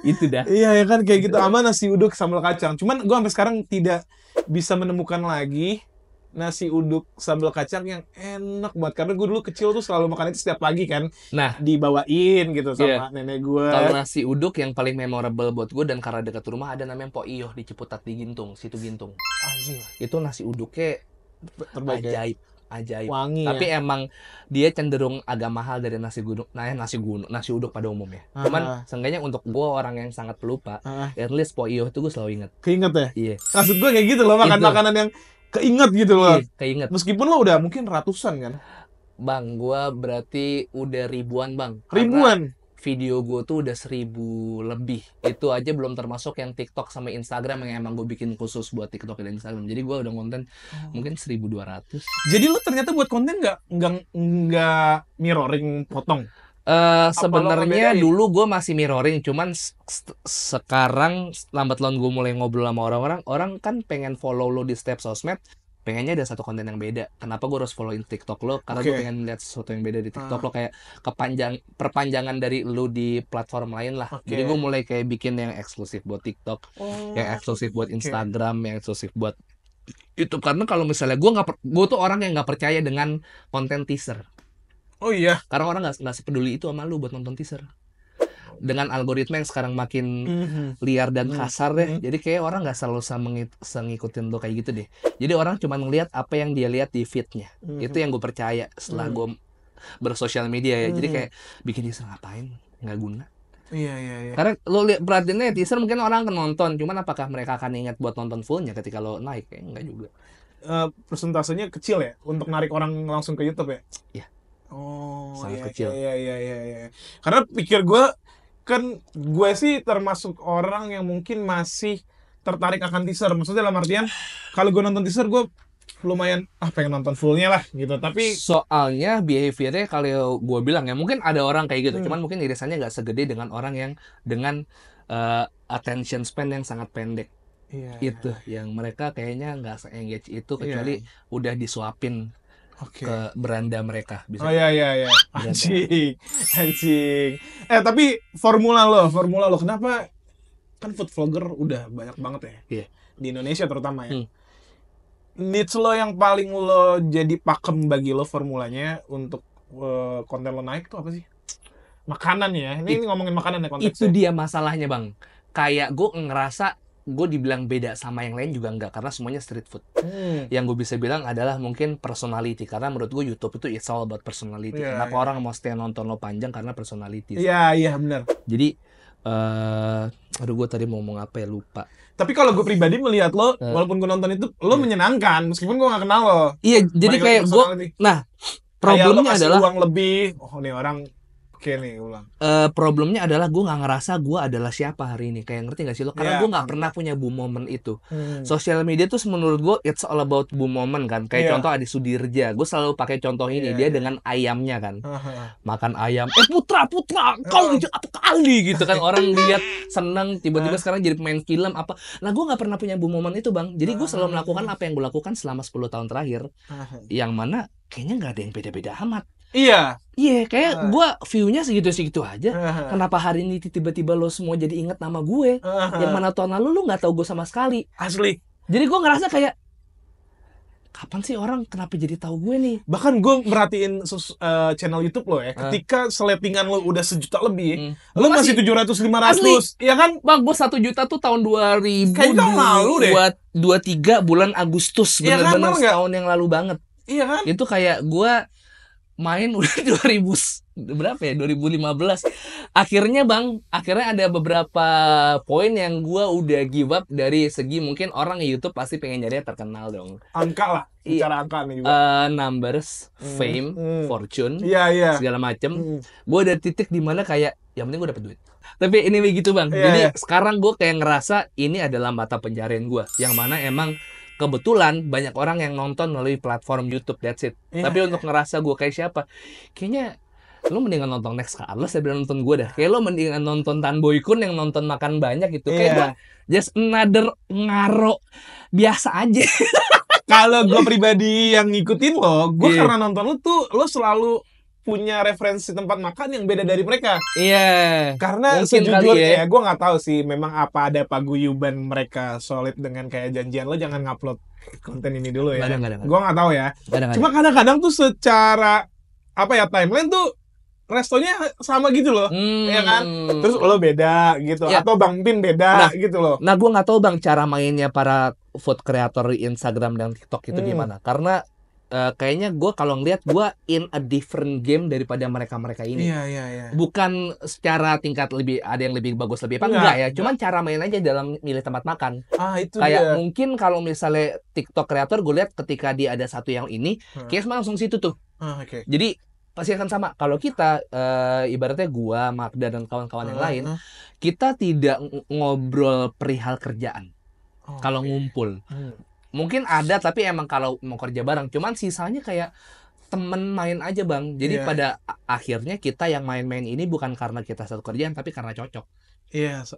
Itu dah. Iya ya kan kayak gitu, sama nasi uduk sambal kacang. Cuman gue sampai sekarang tidak bisa menemukan lagi nasi uduk sambal kacang yang enak banget, karena gue dulu kecil tuh selalu makan itu setiap pagi kan. Nah, dibawain gitu sama nenek gue. Kalau nasi uduk yang paling memorable buat gue dan karena dekat rumah ada namanya Pok Iyo di Ciputat di Gintung, situ Gintung. Anjing. Itu nasi uduknya terbaik, ajaib. Wangi. Tapi emang dia cenderung agak mahal dari nasi uduk pada umumnya. Cuman seenggaknya untuk gue orang yang sangat pelupa, at least Pok Iyo itu gue selalu inget. Keinget ya? Iya. Maksud gue kayak gitu loh, makan makanan yang keinget gitu loh. Keinget. Meskipun lo udah mungkin ratusan kan? Bang, gue berarti udah ribuan bang. Ribuan? Video gue tuh udah 1000 lebih. Itu aja belum termasuk yang TikTok sama Instagram yang emang gue bikin khusus buat TikTok dan Instagram. Jadi gue udah konten mungkin 1200. Jadi lo ternyata buat konten nggak mirroring potong? Sebenarnya dulu gue masih mirroring, cuman sekarang lambat laun gue mulai ngobrol sama orang kan pengen follow lo di setiap sosmed, pengennya ada satu konten yang beda. Kenapa gue harus followin TikTok lo? Karena gue pengen lihat sesuatu yang beda di TikTok lo, kayak perpanjangan dari lo di platform lain lah. Jadi gue mulai kayak bikin yang eksklusif buat TikTok, yang eksklusif buat Instagram, yang eksklusif buat YouTube. Karena kalau misalnya gue tuh orang yang nggak percaya dengan konten teaser. Oh iya. Karena orang nggak sepeduli itu sama lu buat nonton teaser. Dengan algoritma yang sekarang makin liar dan kasar deh, jadi kayak orang nggak selalu ngikutin lo kayak gitu deh. Jadi orang cuma ngelihat apa yang dia lihat di feednya. Itu yang gue percaya setelah gue bersosial media ya. Jadi kayak bikin teaser ngapain? Nggak guna. Iya. Karena lo lihat perhatiannya teaser mungkin orang akan nonton, cuman apakah mereka akan ingat buat nonton fullnya ketika lo naik? Kayak enggak juga. Persentasenya kecil ya untuk narik orang langsung ke YouTube ya? Iya. Oh, sangat kecil. Iya. Karena pikir gue sih termasuk orang yang mungkin masih tertarik akan teaser. Maksudnya dalam artian kalau gue nonton teaser gue lumayan pengen nonton fullnya lah gitu. Tapi soalnya behaviornya kalau gue bilang ya mungkin ada orang kayak gitu, cuman mungkin irisannya nggak segede dengan orang yang dengan attention span yang sangat pendek. Itu yang mereka kayaknya nggak se-engage itu kecuali udah disuapin ke beranda mereka bisa. Oh iya. Anjing. Tapi formula lo kenapa kan food vlogger udah banyak banget ya? Iya. Di Indonesia terutama ya. Niche lo yang paling lo jadi pakem bagi lo formulanya untuk konten lo naik tuh apa sih? Makanan ya. Ini ngomongin makanan ya konteksnya. Itu dia masalahnya, Bang. Kayak gue ngerasa gue dibilang beda sama yang lain juga enggak, karena semuanya street food. Yang gue bisa bilang adalah mungkin personality, karena menurut gue YouTube itu it's all about personality. Kenapa orang mau stay nonton lo panjang? Karena personality. Iya benar. Jadi aduh gue tadi mau ngomong apa ya, lupa. Tapi kalau gue pribadi melihat lo, walaupun gue nonton itu lo menyenangkan meskipun gue nggak kenal lo. Iya, jadi kayak gue, nah problemnya adalah uang lebih. Oh nih orang Oke nih, ulang. Problemnya adalah gue nggak ngerasa gue adalah siapa hari ini. Kayak ngerti gak sih lo? Karena gue nggak pernah punya boom moment itu. Sosial media tuh menurut gue it's all about boom moment kan. Kayak contoh Adi Sudirja, gue selalu pakai contoh ini. Dia dengan ayamnya kan, makan ayam. Putra, kau apa kali gitu kan. Orang lihat seneng, tiba-tiba sekarang jadi pemain film apa. Nah gue nggak pernah punya boom moment itu bang. Jadi gue selalu melakukan apa yang gue lakukan selama 10 tahun terakhir. Yang mana kayaknya nggak ada yang beda-beda amat. Iya, kayak gue view-nya segitu-segitu aja. Kenapa hari ini tiba-tiba lo semua jadi inget nama gue? Yang mana tahun lalu lo nggak tahu gue sama sekali. Asli. Jadi gue ngerasa kayak, kapan sih orang kenapa jadi tahu gue nih? Bahkan gue merhatiin channel YouTube lo ya. Ketika seletingan lo udah 1 juta lebih, lo masih 700-500. Iya kan? Bang, gue 1 juta tuh tahun 2000. Kayak tahun lalu deh. 23 bulan Agustus. Bener-bener setahun yang lalu banget. Iya kan? Itu kayak gue main udah 2015. Akhirnya ada beberapa poin yang gue udah give up dari segi mungkin orang YouTube pasti pengen jadi terkenal dong. Angka lah, bicara angka nih juga. Numbers, fame, fortune, segala macem. Gue ada titik dimana kayak yang penting gue dapet duit. Tapi ini begitu bang. Jadi sekarang gue kayak ngerasa ini adalah mata pencarian gue. Yang mana emang kebetulan banyak orang yang nonton melalui platform YouTube, that's it. Tapi untuk ngerasa gue kayak siapa, kayaknya lo mendingan nonton Next Carlos daripada nonton gue dah. Kayak lo mendingan nonton Tan Boy Kun yang nonton makan banyak gitu. Kayak gue just another ngaro biasa aja. Kalau gue pribadi yang ngikutin lo, gue karena nonton lo tuh, lo selalu punya referensi tempat makan yang beda dari mereka. Karena sejujurnya gue nggak tahu sih memang apa ada paguyuban mereka solid dengan kayak janjian lo jangan ngupload konten ini dulu ya. Gue nggak tahu ya. Cuma kadang-kadang tuh secara timeline tuh restonya sama gitu loh, ya kan? Terus lo beda gitu, atau Bang Pin beda gitu loh. Nah gue nggak tahu bang cara mainnya para food creator di Instagram dan TikTok itu gimana. Karena kayaknya gue kalau ngeliat gue in a different game daripada mereka ini. Bukan secara tingkat lebih ada yang lebih bagus lebih apa enggak ya. Cuman cara main aja dalam milih tempat makan. Itu kayak mungkin kalau misalnya TikTok kreator gue lihat ketika dia ada satu yang ini, kayak langsung situ tuh. Jadi pasti akan sama. Kalau kita ibaratnya gue, Magda dan kawan-kawan yang lain, kita tidak ngobrol perihal kerjaan. Kalau ngumpul. Mungkin ada tapi emang kalau mau kerja bareng, cuman sisanya kayak temen main aja bang. Jadi pada akhirnya kita yang main-main ini bukan karena kita satu kerjaan tapi karena cocok.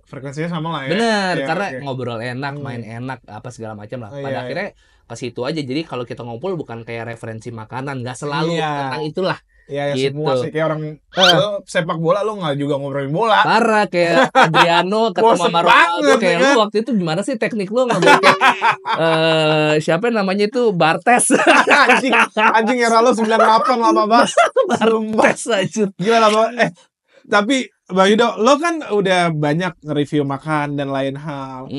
Frekuensinya sama lah ya. Bener, karena ngobrol enak, main enak, apa segala macam lah. Pada akhirnya ke situ aja. Jadi kalau kita ngumpul bukan kayak referensi makanan, nggak selalu tentang itulah. Gitu. Semua sih kayak orang sepak bola lo nggak juga ngobrolin bola. Parah kayak Adriano ketemu sama Ronaldo kayak lu waktu itu gimana sih teknik lu ngobrol siapa namanya itu Bartes. anjing era lo 98 lama banget. Bartes aja. Gimana Bang? Tapi Bang Yudo, lo kan udah banyak nge-review makan dan lain hal.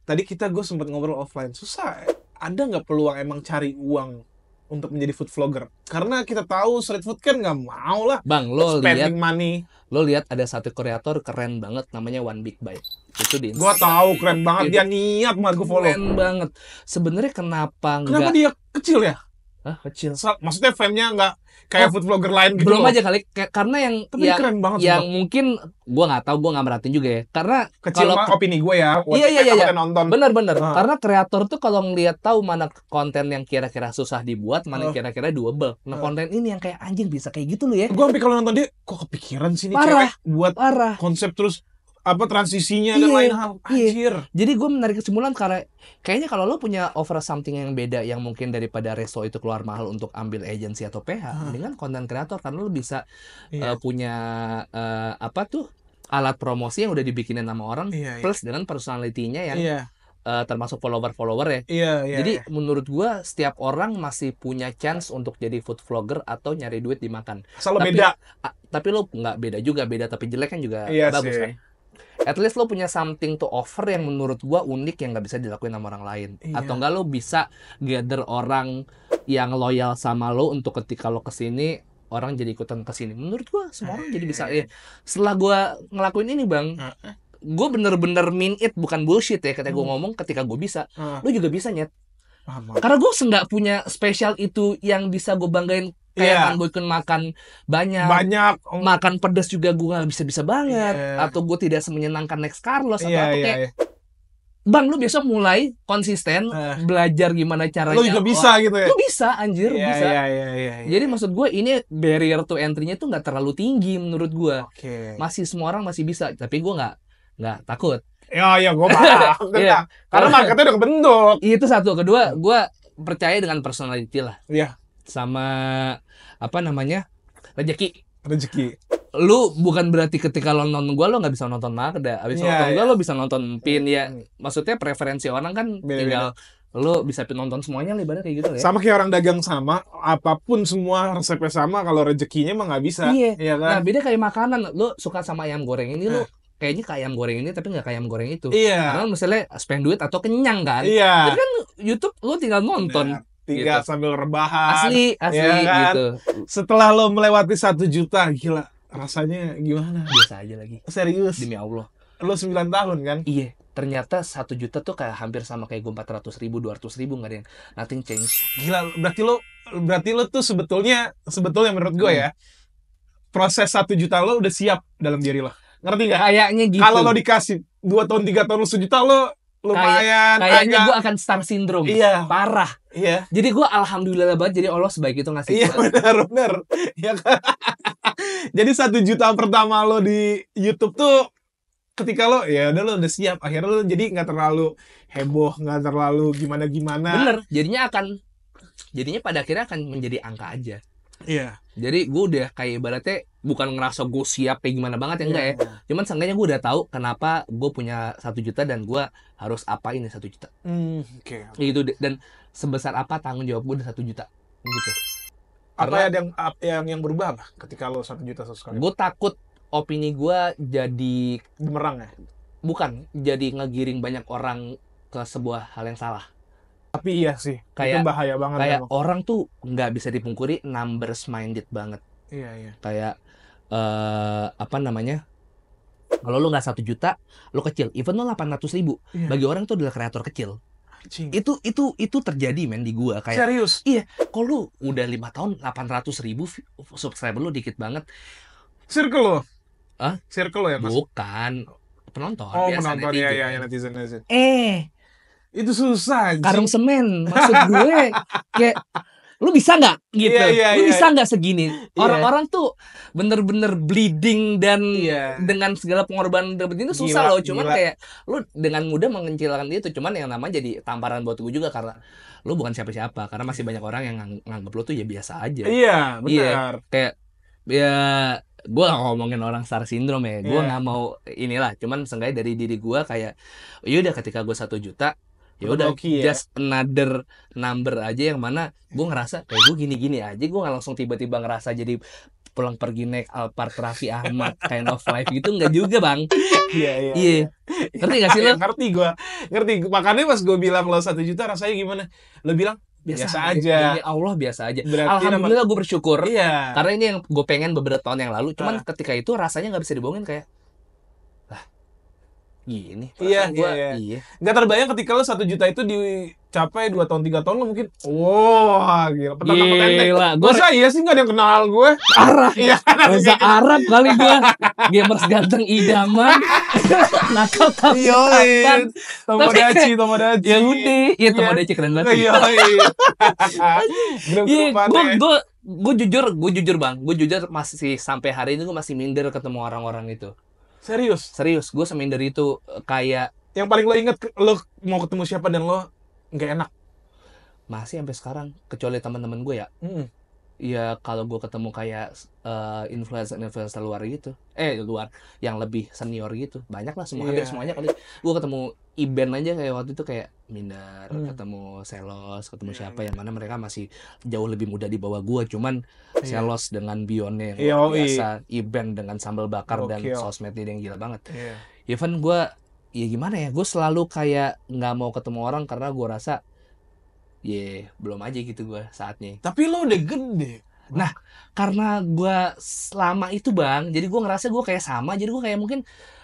Tadi gue sempat ngobrol offline. Susah. Ada nggak peluang emang cari uang untuk menjadi food vlogger? Karena kita tahu street food kan nggak mau lah. Bang, lo spending money. Lo lihat ada satu kreator keren banget namanya One Big Bite. Itu di Gua tahu keren banget, dia niat banget gue follow. Keren banget. Sebenarnya kenapa dia kecil ya? Kecil. Maksudnya fame-nya nggak kayak food vlogger lain gitu. Belum aja kali karena tapi keren banget yang mungkin gua nggak tahu, gua nggak merhatiin juga ya. Karena kecil opini gue ya. Iya. Bener. Karena kreator tuh kalau ngelihat tahu mana konten yang kira-kira susah dibuat, mana kira-kira doable. Nah, konten ini yang kayak anjing bisa kayak gitu loh ya. Gua sampai kalau nonton dia kok kepikiran sih nih cewek buat konsep terus transisinya dan lain hal. Anjir. Jadi gue menarik kesimpulan karena kayaknya kalau lo punya offer something yang beda yang mungkin daripada resto itu keluar mahal untuk ambil agency atau PH, dengan konten kreator karena lo bisa punya alat promosi yang udah dibikinin sama orang plus dengan personality-nya yang termasuk follower ya. Jadi menurut gue setiap orang masih punya chance untuk jadi food vlogger atau nyari duit di makan. Asal lo beda. Tapi lo nggak beda tapi jelek kan juga bagus kan. At least lo punya something to offer yang menurut gua unik yang nggak bisa dilakuin sama orang lain. Atau enggak lo bisa gather orang yang loyal sama lo untuk ketika lo kesini orang jadi ikutan kesini. Menurut gua semua orang jadi bisa. Setelah gua ngelakuin ini bang, gua bener-bener mean it, bukan bullshit ya. Ketika gua ngomong ketika gua bisa, lo juga bisa nyet. Karena gue nggak punya spesial itu yang bisa gue banggain Kayak kan gue kan makan banyak, makan pedas juga gue nggak bisa banget, atau gue tidak semenyenangkan next Carlos atau apa kayak. Bang, lu besok mulai konsisten belajar gimana caranya. Lu juga bisa gitu ya? Lu bisa, anjir, bisa. Iya. Jadi maksud gue ini barrier to entry-nya tuh nggak terlalu tinggi menurut gue. Masih semua orang masih bisa, tapi gue nggak takut. Iya, gue paham. Karena marketnya udah kebentuk. Itu satu. Kedua, gue percaya dengan personality lah. Iya. Sama apa namanya? Rezeki. Lu bukan berarti ketika lo nonton gue lo nggak bisa nonton Magda, abis nonton gue lo bisa nonton Pin ya. Maksudnya preferensi orang kan tinggal lo bisa nonton semuanya ibaratnya kayak gitu ya. Sama kayak orang dagang sama, apapun semua resepnya sama, kalau rezekinya mah nggak bisa. Iya kan? Nah beda kayak makanan, lo suka sama ayam goreng ini lo kayaknya kayak ayam goreng ini tapi nggak kayak ayam goreng itu. Karena misalnya spend duit atau kenyang kan. Jadi kan YouTube lo tinggal nonton. Tinggal sambil rebahan. Asli kan? Gitu. Setelah lo melewati 1 juta, gila. Rasanya gimana? Biasa aja lagi. Serius? Demi Allah. Lo 9 tahun kan? Iya. Ternyata 1 juta tuh kayak hampir sama kayak gue 400.000, 200.000 nggak ada yang nothing change. Gila, berarti lo tuh sebetulnya menurut gue ya, proses 1 juta lo udah siap dalam diri lo. Ngerti nggak? Kayaknya gitu. Kalau lo dikasih 2 tahun, 3 tahun, lo 1 juta lo lumayan. Kayaknya gue akan star syndrome. Iya. Parah. Iya. Jadi gue alhamdulillah banget. Jadi Allah sebaik itu ngasih. Iya benar. Iya kan? Jadi 1 juta pertama lo di YouTube tuh ketika lo ya udah lo udah siap. Akhirnya lo jadi nggak terlalu heboh, nggak terlalu gimana. Bener. Jadinya pada akhirnya akan menjadi angka aja. Iya. Jadi gue udah kayak ibaratnya bukan ngerasa gue siap kayak gimana banget ya enggak ya. Cuman seenggaknya gue udah tahu kenapa gue punya 1 juta dan gue harus apain 1 juta. Oke. Gitu dan sebesar apa tanggung jawab gue udah 1 juta gitu. Apa yang berubah apa ketika lo 1 juta subscriber? Gue takut opini gue jadi bumerang ya? Bukan, jadi ngegiring banyak orang ke sebuah hal yang salah. Tapi iya sih, kayak, itu bahaya banget. Kayak memang. Orang tuh nggak bisa dipungkiri numbers minded banget. Iya. Kayak apa namanya? Kalau lu nggak 1 juta, lu kecil. Even lu 800.000, bagi orang tuh adalah kreator kecil. Itu terjadi men di gua kayak. Serius? Iya. Kalau lu udah 5 tahun 800.000 subscriber lu dikit banget. Circle lo? Hah? Circle lo ya mas? Bukan. Penonton. Oh penonton ya netizen. Itu susah. Karung semen. Maksud gue kayak lu bisa nggak gitu? Lu bisa nggak segini? Orang-orang tuh bener-bener bleeding dan dengan segala pengorbanan itu susah loh. Cuman kayak lu dengan mudah mengecilkan itu. Cuman yang namanya jadi tamparan buat gue juga karena lu bukan siapa-siapa. Karena masih banyak orang yang nganggep lu tuh ya biasa aja. Iya benar. Kayak ya gue gak ngomongin orang star syndrome ya. Gue gak mau inilah. Cuman seenggaknya dari diri gue kayak yaudah ketika gue 1 juta ya udah just another number aja yang mana gue ngerasa kayak gue gini-gini aja. Gue gak langsung tiba-tiba ngerasa jadi pulang pergi naik Alphard Raffi Ahmad kind of life gitu. Nggak juga bang. Iya. Ngerti gak sih lo? Ngerti. Makanya pas gue bilang lo 1 juta rasanya gimana? Lo bilang biasa aja. Demi Allah biasa aja. Berarti alhamdulillah gue bersyukur. Karena ini yang gue pengen beberapa tahun yang lalu. Cuman ketika itu rasanya nggak bisa dibohongin kayak gini. Iya. Nggak terbayang ketika lo 1 juta itu dicapai 2 tahun 3 tahun lo mungkin wah gila. Gila. Masa iya sih nggak ada yang kenal gue. Arab. Iya. Bahasa Arab kali gue. Gamers ganteng idaman. Nakal tapi tampan. Tomodachi. Ya udah. Iya Tomodachi keren banget. Iya. Gue jujur bang. Gue jujur masih sampai hari ini gue masih minder ketemu orang-orang itu. Serius, gue seminder itu kayak. Yang paling lo inget lo mau ketemu siapa dan lo nggak enak? Masih sampai sekarang, kecuali teman-teman gue ya. Ya kalau gue ketemu kayak influencer luar gitu, luar yang lebih senior gitu, banyak lah hampir semuanya kali. Gue ketemu Iben aja kayak waktu itu kayak minder, ketemu Selos, ketemu siapa yang mana mereka masih jauh lebih muda di bawah gue, cuman Selos dengan bionnya yang luar biasa, Iben dengan sambal bakar dan sosmednya yang gila banget. Even gue, ya gimana ya, gue selalu kayak nggak mau ketemu orang karena gue rasa belum aja gitu gue saatnya. Tapi lo udah gede. Nah, karena gue selama itu bang, jadi gue ngerasa gue kayak sama, jadi gue kayak mungkin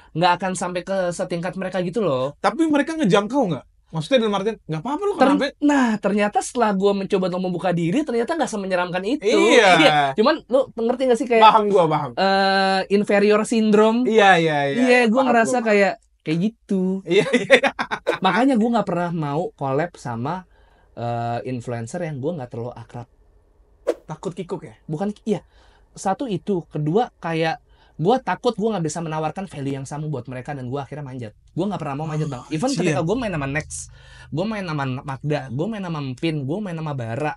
nggak akan sampai ke setingkat mereka gitu loh. Tapi mereka ngejangkau nggak? Maksudnya dalam artian nggak apa-apa lu kenapa? Nah, ternyata setelah gue mencoba untuk membuka diri, ternyata nggak semenyeramkan itu. Iya. Cuman lu ngerti nggak sih kayak Paham. Inferior syndrome? Iya. Gue ngerasa kayak gitu. Iya. Makanya gue nggak pernah mau collab sama influencer yang gue nggak terlalu akrab. Takut kikuk ya? Bukan, iya. Satu itu, kedua kayak gue takut gue nggak bisa menawarkan value yang sama buat mereka dan gue akhirnya manjat. Gue nggak pernah mau manjat bang. Even ketika gue main sama Next, gue main sama Magda, gue main sama Mpin, gue main sama Bara,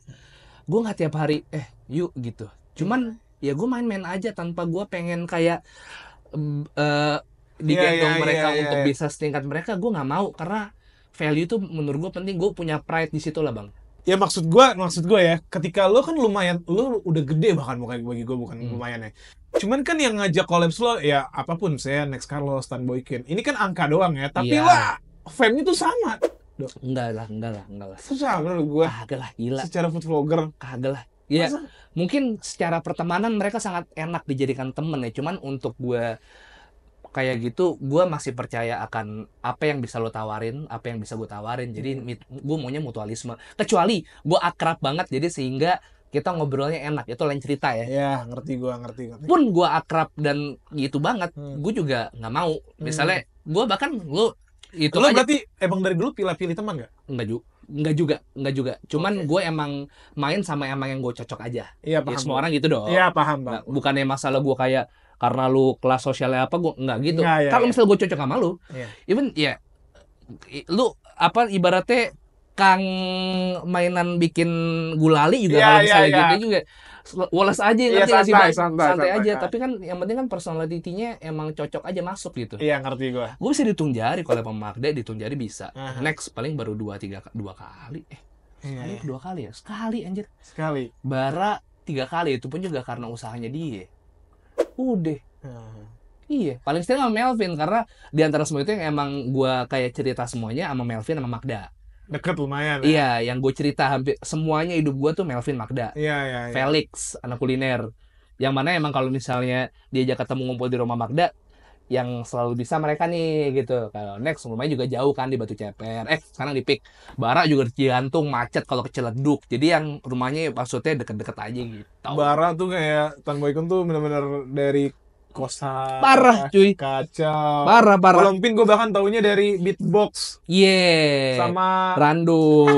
gue nggak tiap hari yuk gitu. Cuman ya gue main-main aja tanpa gue pengen kayak digendong mereka untuk bisa setingkat mereka. Gue nggak mau karena value itu menurut gue penting. Gue punya pride di situ lah bang. Ya maksud gue ya, ketika lo kan lumayan, lo udah gede bahkan bagi gue bukan lumayan ya. Cuman kan yang ngajak collabs lo ya apapun, saya Next Carlos, Stan Boykin. Ini kan angka doang ya, tapi lah fame-nya tuh sama. Enggak lah. Susah menurut gue. Kagak lah, gila. Secara food vlogger. Kagak lah. Ya, mungkin secara pertemanan mereka sangat enak dijadikan temen ya. Cuman untuk gue kayak gitu, gue masih percaya akan apa yang bisa lo tawarin, apa yang bisa gue tawarin. Jadi gue maunya mutualisme. Kecuali gue akrab banget, jadi sehingga kita ngobrolnya enak. Itu lain cerita ya. Ya, ngerti. Pun gue akrab dan gitu banget, gue juga nggak mau. Misalnya, gue bahkan lo itu lo aja. Berarti emang dari dulu pilih teman nggak? Enggak juga. Cuman gue emang main sama emang yang gue cocok aja. Iya, paham. Ya, semua orang gitu dong. Iya, paham bang. Bukannya masalah gue kayak karena lu kelas sosialnya apa, gue enggak gitu. Kalau misalnya gue cocok sama lu, even ya lu apa ibaratnya kang mainan bikin gulali juga kalau misalnya gitu juga woles aja, ngerti nggak sih bang? Santai aja. Tapi kan yang penting kan personality-nya emang cocok aja masuk gitu. Iya, ngerti gue. Gue bisa dihitung jari kalau sama Magda, dihitung jari bisa. Next paling baru 2 kali. Sekali anjir. Sekali. Bara 3 kali, itu pun juga karena usahanya dia. Udah. Iya, paling sering sama Melvin karena di antara semua itu yang emang gue kayak cerita semuanya sama Melvin sama Magda. Deket lumayan. Iya, yang gue cerita hampir semuanya hidup gue tuh Melvin, Magda. Iya. Felix, anak kuliner. Yang mana emang kalau misalnya diajak ketemu ngumpul di rumah Magda, yang selalu bisa mereka nih gitu. Kalau Next rumahnya juga jauh kan di Batu Ceper. Sekarang di Pik. Bara juga Cijantung macet kalau ke Ciledug. Jadi yang rumahnya maksudnya deket-deket aja gitu. Bara tuh kayak Stan Boykin tuh bener-bener dari kosan. Parah cuy. Kacau. Parah. Kalau Mpin gue bahkan taunya dari beatbox. Sama Rando.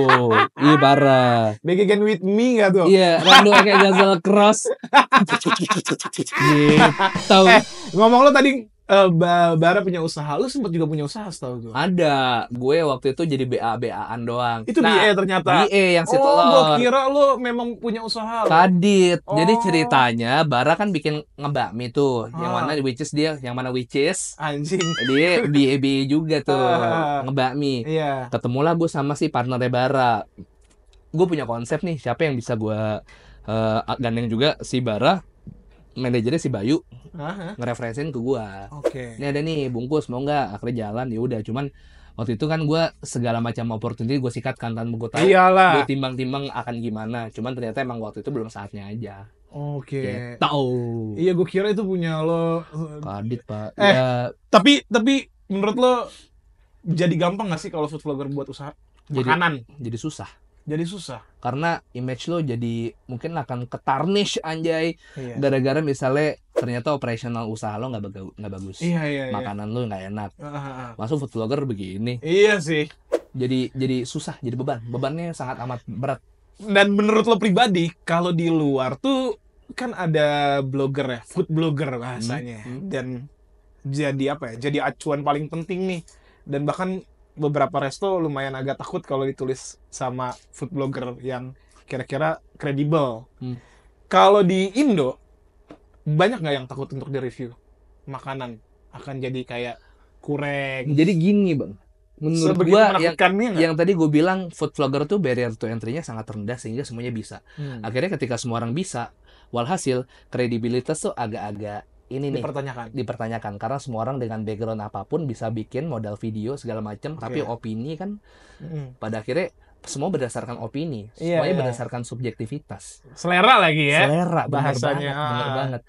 Iya parah. Begin with me gak tuh? Iya, Rando kayak Gazel Cross. Gitu. Ngomong lo tadi Bara punya usaha, lu sempat juga punya usaha setahu gue. Ada, gue waktu itu jadi BA-BA-an doang. Itu BA ternyata. BA yang si telur. Gue kira lu memang punya usaha. Kadit. Jadi ceritanya Bara kan bikin ngebakmi tuh, yang mana which is anjing. Dia BA juga tuh ngebakmi. Iya. Ketemulah gue sama si partnernya Bara. Gue punya konsep nih, siapa yang bisa gue gandeng juga si Bara. Manajernya si Bayu ngereferensin ke gua. Ini ada nih bungkus mau nggak? Akhirnya jalan, ya udah. Cuman waktu itu kan gua segala macam opportunity gue sikat kan tanpa gue tahu. Gue timbang-timbang akan gimana. Cuman ternyata emang waktu itu belum saatnya aja. Tahu. Iya, gue kira itu punya lo. Kadit pak. Tapi menurut lo jadi gampang nggak sih kalau food vlogger buat usaha makanan? Jadi susah. Karena image lo jadi mungkin akan ketarnish anjay. Gara-gara misalnya ternyata operasional usaha lo nggak bagus. Makanan lo nggak enak. Masuk food vlogger begini. Iya sih. Jadi susah, jadi bebannya sangat amat berat. Dan menurut lo pribadi, kalau di luar tuh kan ada blogger ya, food blogger bahasanya. Dan jadi apa ya? Jadi acuan paling penting nih. Dan bahkan beberapa resto lumayan agak takut kalau ditulis sama food blogger yang kira-kira kredibel. Kalau di Indo, banyak nggak yang takut untuk di-review makanan? Akan jadi kayak kurang. Jadi gini bang, menurut gua yang tadi gue bilang food vlogger tuh barrier to entry-nya sangat rendah sehingga semuanya bisa. Akhirnya ketika semua orang bisa, walhasil kredibilitas tuh agak-agak dipertanyakan karena semua orang dengan background apapun bisa bikin modal video segala macam, tapi opini kan pada akhirnya semua berdasarkan opini, semuanya berdasarkan subjektivitas, selera lagi ya, bahasanya bener banget.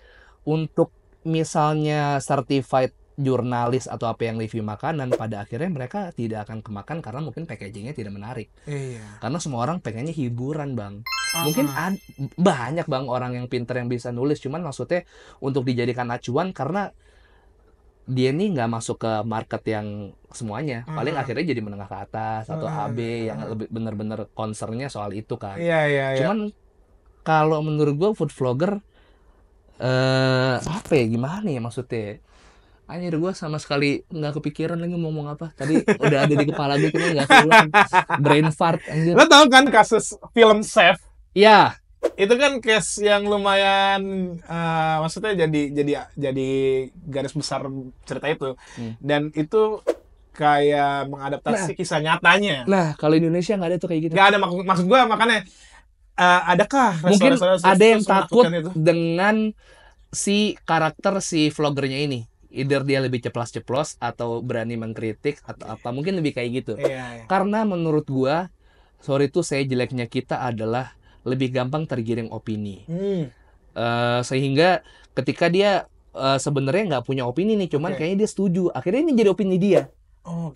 Untuk misalnya certified jurnalis atau apa yang review makanan, pada akhirnya mereka tidak akan kemakan karena mungkin packagingnya tidak menarik. Iya. Karena semua orang pengennya hiburan, Bang. Mungkin banyak, Bang, orang yang pinter yang bisa nulis, cuman maksudnya untuk dijadikan acuan karena dia nih nggak masuk ke market yang semuanya. Paling akhirnya jadi menengah ke atas atau AB yang lebih bener-bener concernnya soal itu kan. Iya. Cuman kalau menurut gue food vlogger apa ya, gimana ya maksudnya? Anjir, gue sama sekali nggak kepikiran lagi ngomong apa. Tadi udah ada di kepala gue, kayaknya nggak keluar. Brain fart, anjir. Lo tau kan kasus film Chef? Ya. Itu kan case yang lumayan, maksudnya jadi garis besar cerita itu. Dan itu kayak mengadaptasi kisah nyatanya. Nah, kalau Indonesia nggak ada tuh kayak gitu. Nggak ada, maksud gue makanya, adakah mungkin ada yang takut itu dengan si karakter si vloggernya ini? Either dia lebih ceplas-ceplos atau berani mengkritik atau apa, mungkin lebih kayak gitu. Iya. Karena menurut gua, sorry tuh saya jeleknya kita adalah lebih gampang tergiring opini. Sehingga ketika dia sebenarnya nggak punya opini nih, cuman kayaknya dia setuju, akhirnya ini jadi opini dia.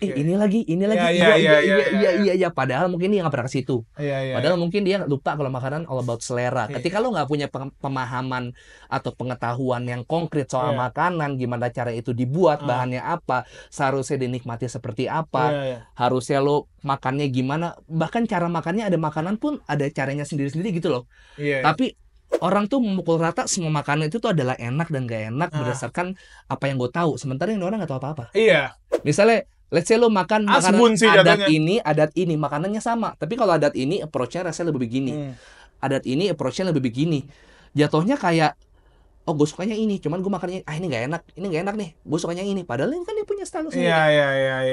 Ini lagi. Iya. Padahal mungkin dia nggak pernah ke situ. Padahal mungkin dia lupa kalau makanan all about selera. Ketika lo nggak punya pemahaman atau pengetahuan yang konkret soal makanan, gimana cara itu dibuat, bahannya apa, seharusnya dinikmati seperti apa, harusnya lo makannya gimana, bahkan cara makannya ada makanan pun ada caranya sendiri-sendiri gitu loh. Tapi orang tuh memukul rata semua makanan itu tuh adalah enak dan gak enak berdasarkan apa yang gue tahu. Sementara yang orang nggak tahu apa-apa. Misalnya, let's say lo makan makanan adat ini, makanannya sama. Tapi kalau adat ini approach-nya rasanya lebih begini. Adat ini approach-nya lebih begini. Jatuhnya kayak, oh gue sukanya ini, cuman gue makannya, ini nggak enak nih, gue sukanya ini. Padahal ini kan dia punya style sendiri.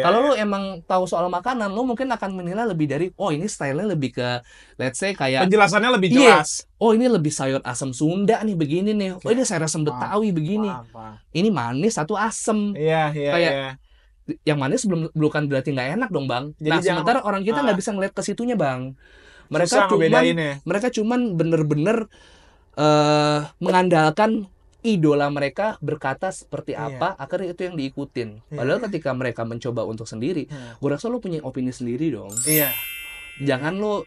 Kalau lo emang tahu soal makanan, lo mungkin akan menilai lebih dari, oh ini stylenya lebih ke, let's say kayak penjelasannya lebih jelas. Oh ini lebih sayur asam Sunda nih, begini nih. Oh ini sayur asam Betawi begini. Ini manis atau asam. Kayak yang manis bukan berarti nggak enak dong, Bang. Jadi sementara orang kita nggak bisa ngeliat ke situnya, Bang. Mereka cuman bener-bener mengandalkan idola mereka berkata seperti apa, akhirnya itu yang diikutin. Padahal ketika mereka mencoba untuk sendiri, gue rasa lo punya opini sendiri dong. Jangan lo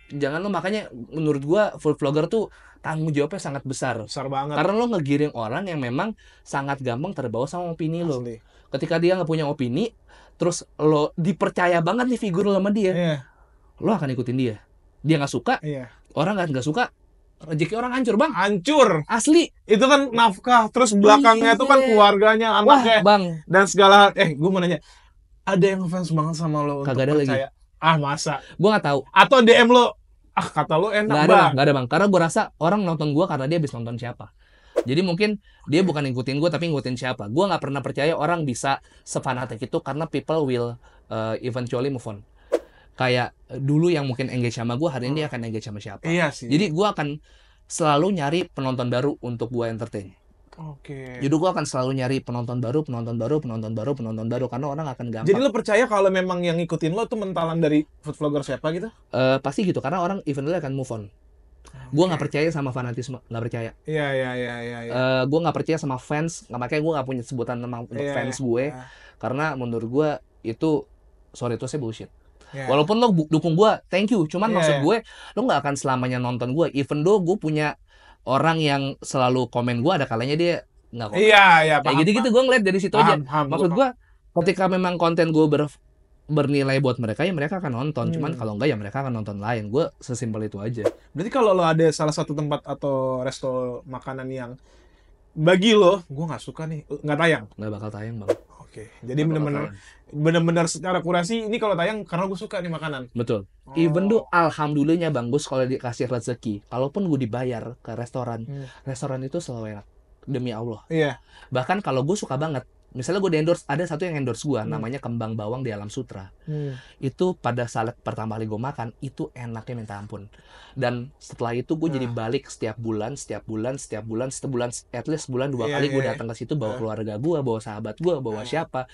makanya menurut gue food vlogger tuh tanggung jawabnya sangat besar banget. Karena lo ngegiring orang yang memang sangat gampang terbawa sama opini lo. Ketika dia nggak punya opini, terus lo dipercaya banget nih figur lo sama dia, lo akan ikutin dia. Dia nggak suka, orang nggak suka, rezeki orang hancur, Bang. Hancur. Asli. Itu kan nafkah, terus belakangnya itu kan keluarganya, anaknya, Bang. Dan segala. Gue mau nanya, ada yang fans banget sama lo untuk kagak ada percaya? Lagi. Masa? Gue nggak tahu. Atau DM lo, kata lo enak banget. Nggak ada, Bang. Karena gue rasa orang nonton gue karena dia habis nonton siapa. Jadi mungkin dia bukan ngikutin gue, tapi ngikutin siapa. Gue nggak pernah percaya orang bisa sefanatik itu karena people will eventually move on. Kayak dulu yang mungkin engage sama gue, hari ini dia akan engage sama siapa. Iya sih. Jadi gue akan selalu nyari penonton baru untuk gue entertain. Jadi gue akan selalu nyari penonton baru karena orang akan gampang. Jadi lo percaya kalau memang yang ngikutin lo tuh mentalan dari food vlogger siapa gitu? Pasti gitu, karena orang eventually akan move on. Gue nggak percaya sama fanatisme, nggak percaya. Iya. Gue nggak percaya sama fans, makanya gue nggak punya sebutan nama untuk fans gue, karena menurut gue itu, sorry itu saya bullshit. Walaupun lo dukung gue, thank you. Cuman maksud gue, lo nggak akan selamanya nonton gue. Even though gue punya orang yang selalu komen gue, ada kalanya dia nggak komen. Kayak gitu-gitu gue ngeliat dari situ aja. Maksud gue, ketika memang konten gue bernilai buat mereka, ya mereka akan nonton. Cuman kalau enggak, ya mereka akan nonton lain. Gue sesimpel itu aja. Berarti kalau lo ada salah satu tempat atau resto makanan yang bagi lo, gue nggak suka nih, nggak tayang? Nggak bakal tayang, Bang. Jadi bener-bener secara kurasi, ini kalau tayang karena gue suka nih makanan. Betul. Even though alhamdulillahnya, Bang, gue kalau dikasih rezeki, kalaupun gue dibayar ke restoran, restoran itu selalu enak. Demi Allah. Bahkan kalau gue suka banget, misalnya gue di-endorse, ada satu yang endorse gue, namanya Kembang Bawang di Alam Sutra. Itu pada saat pertama kali gue makan, itu enaknya minta ampun. Dan setelah itu gue jadi balik setiap bulan, at least sebulan 2 kali gue datang ke situ, bawa keluarga gue, bawa sahabat gue, bawa siapa.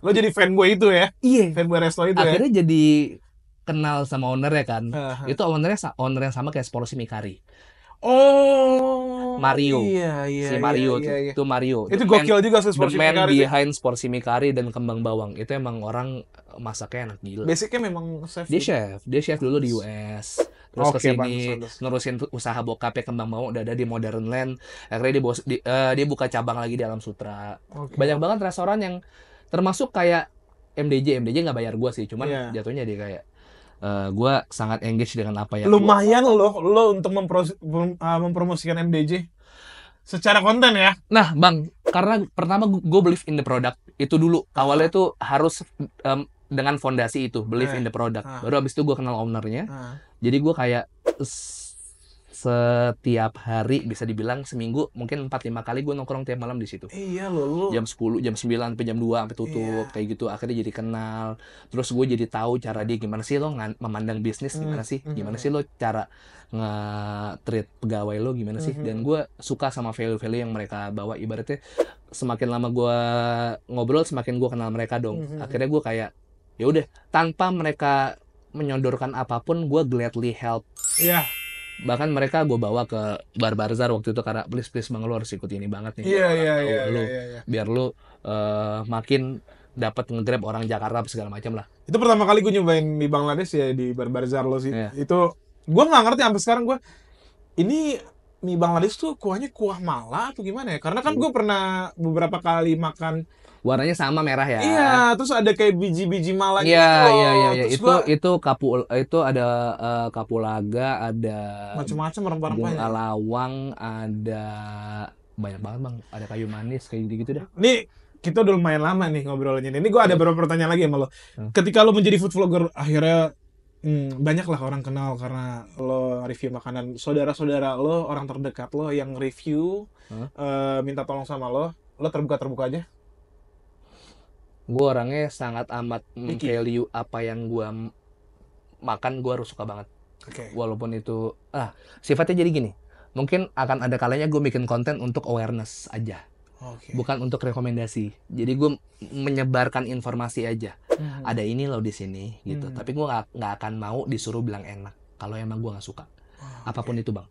Lo jadi fanboy itu ya? Iya. Fanboy resto itu. Akhirnya jadi kenal sama ownernya kan. Itu owner yang sama kayak Sporsi Mikari. Oh, Mario. Iya, Si Mario itu Mario. Itu gokil juga sih The man behind Sports Micari dan Kembang Bawang. Itu emang orang masaknya enak gila. Basicnya memang chef. Dia chef dulu di US. Terus kesini nerusin usaha bokapnya Kembang Bawang, udah ada di Modern Land. Akhirnya dia buka cabang lagi di Alam Sutra. Banyak banget restoran yang termasuk kayak MDJ nggak bayar gue sih, cuman jatuhnya dia kayak gue sangat engage dengan apa yang lumayan lo untuk mempromosikan MDJ secara konten ya. Nah bang, karena pertama gue believe in the product itu dulu. Awalnya tuh harus dengan fondasi itu, believe in the product. Baru abis itu gue kenal ownernya. Jadi gue kayak setiap hari bisa dibilang seminggu mungkin 4-5 kali gue nongkrong tiap malam di situ. Iya lo. Jam 10, jam 9 sampai jam 2 sampai tutup kayak gitu. Akhirnya jadi kenal. Terus gue jadi tahu cara dia gimana sih lo memandang bisnis, gimana sih? Gimana sih lo cara nge-treat pegawai lo gimana sih? Dan gue suka sama value-value yang mereka bawa. Ibaratnya semakin lama gue ngobrol semakin gue kenal mereka dong. Akhirnya gue kayak ya udah, tanpa mereka menyodorkan apapun gue gladly help. Iya. Bahkan mereka gue bawa ke Bar Barzar waktu itu karena please bang lu harus ikut ini banget nih. Iya. Biar lu makin dapat nge-grab orang Jakarta segala macam lah. Itu pertama kali gue nyobain di Bangladesh ya, di Bar Barzar lo sih. Itu gue nggak ngerti sampai sekarang gue ini mie Bangladesh tuh kuahnya kuah mala atau gimana ya? Karena kan gue pernah beberapa kali makan. Warnanya sama merah ya. Iya, terus ada kayak biji-biji mala gitu. Iya. Itu ada kapulaga, ada macam-macam rempah-rempahnya. Lawang, ada banyak banget bang. Ada kayu manis kayak gitu-gitu dah. Nih kita udah lumayan lama nih ngobrolnya. Ini gue ada beberapa pertanyaan lagi sama lo. Ketika lo menjadi food vlogger, akhirnya banyak lah orang kenal karena lo review makanan. Saudara-saudara lo, orang terdekat lo yang review, minta tolong sama lo terbuka aja. Gue orangnya sangat amat value apa yang gue makan, gue harus suka banget. Walaupun itu sifatnya jadi gini, mungkin akan ada kalanya gue bikin konten untuk awareness aja, bukan untuk rekomendasi. Jadi gue menyebarkan informasi aja. Ada ini loh di sini gitu. Tapi gue nggak akan mau disuruh bilang enak kalau emang gue nggak suka. Apapun itu bang.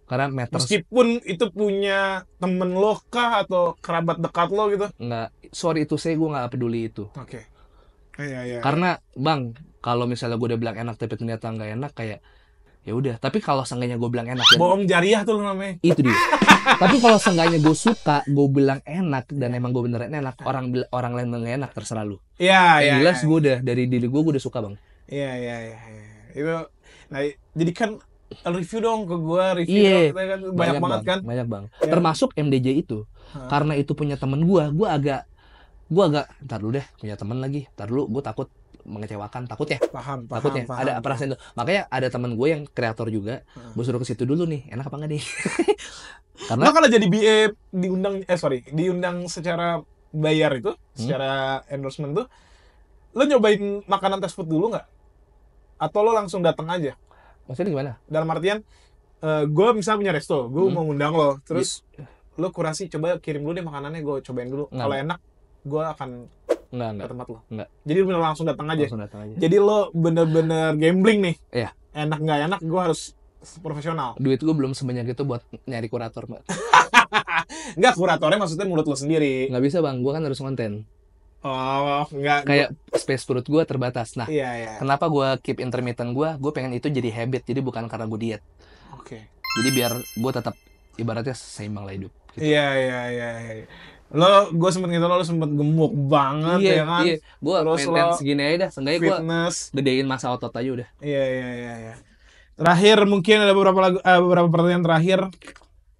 Karena meskipun itu punya temen lo kah atau kerabat dekat lo gitu? Nggak, sorry itu gue nggak peduli itu. Iya. Karena bang, kalau misalnya gue udah bilang enak tapi ternyata nggak enak, kayak ya udah. Tapi kalau seenggaknya gue bilang enak, bohong jariah tuh namanya. Itu dia. Tapi kalau seenggaknya gue suka, gue bilang enak dan emang gue beneran enak, orang lain bilang enak, terserah lu. Iya. Jelas gue udah dari diri gue udah suka bang. Iya. Itu, nah jadi kan review dong ke gue, review dong, kan banyak banget bang, kan. Banyak bang. Termasuk MDJ itu. Karena itu punya temen gue agak ntar dulu deh, punya temen lagi. Ntar dulu gue takut mengecewakan, takut ya. Paham. Ada perasaan itu. Makanya ada temen gue yang kreator juga. Gue suruh ke situ dulu nih, enak apa enggak nih? Karena kalau jadi BA diundang secara bayar itu, secara endorsement tuh, lo nyobain makanan fast food dulu nggak? Atau lo langsung datang aja? Maksudnya gimana? Dalam artian, gue misalnya punya resto, gue mau ngundang lo, terus lo kurasi, coba kirim dulu deh makanannya, gue cobain dulu. Kalau enak, gue akan ke tempat lo. Enggak. Jadi bener langsung datang aja. Jadi lo bener-bener gambling nih. Iya. Enak nggak enak, gue harus profesional. Duit gue belum sebanyak itu buat nyari kurator, Mbak. Enggak, kuratornya maksudnya mulut lo sendiri. Nggak bisa bang, gue kan harus konten. Oh, enggak. Kayak space perut gue terbatas. Nah, iya. Kenapa gue keep intermittent gue pengen itu jadi habit, jadi bukan karena gue diet. Jadi biar gue tetap ibaratnya seimbang lah hidup. Gitu. Iya. Gue sempet gemuk banget ya kan. Iya. Gue maintain segini aja dah. Seenggaknya gue gedein masa otot aja udah. Iya. Terakhir mungkin ada beberapa pertanyaan terakhir.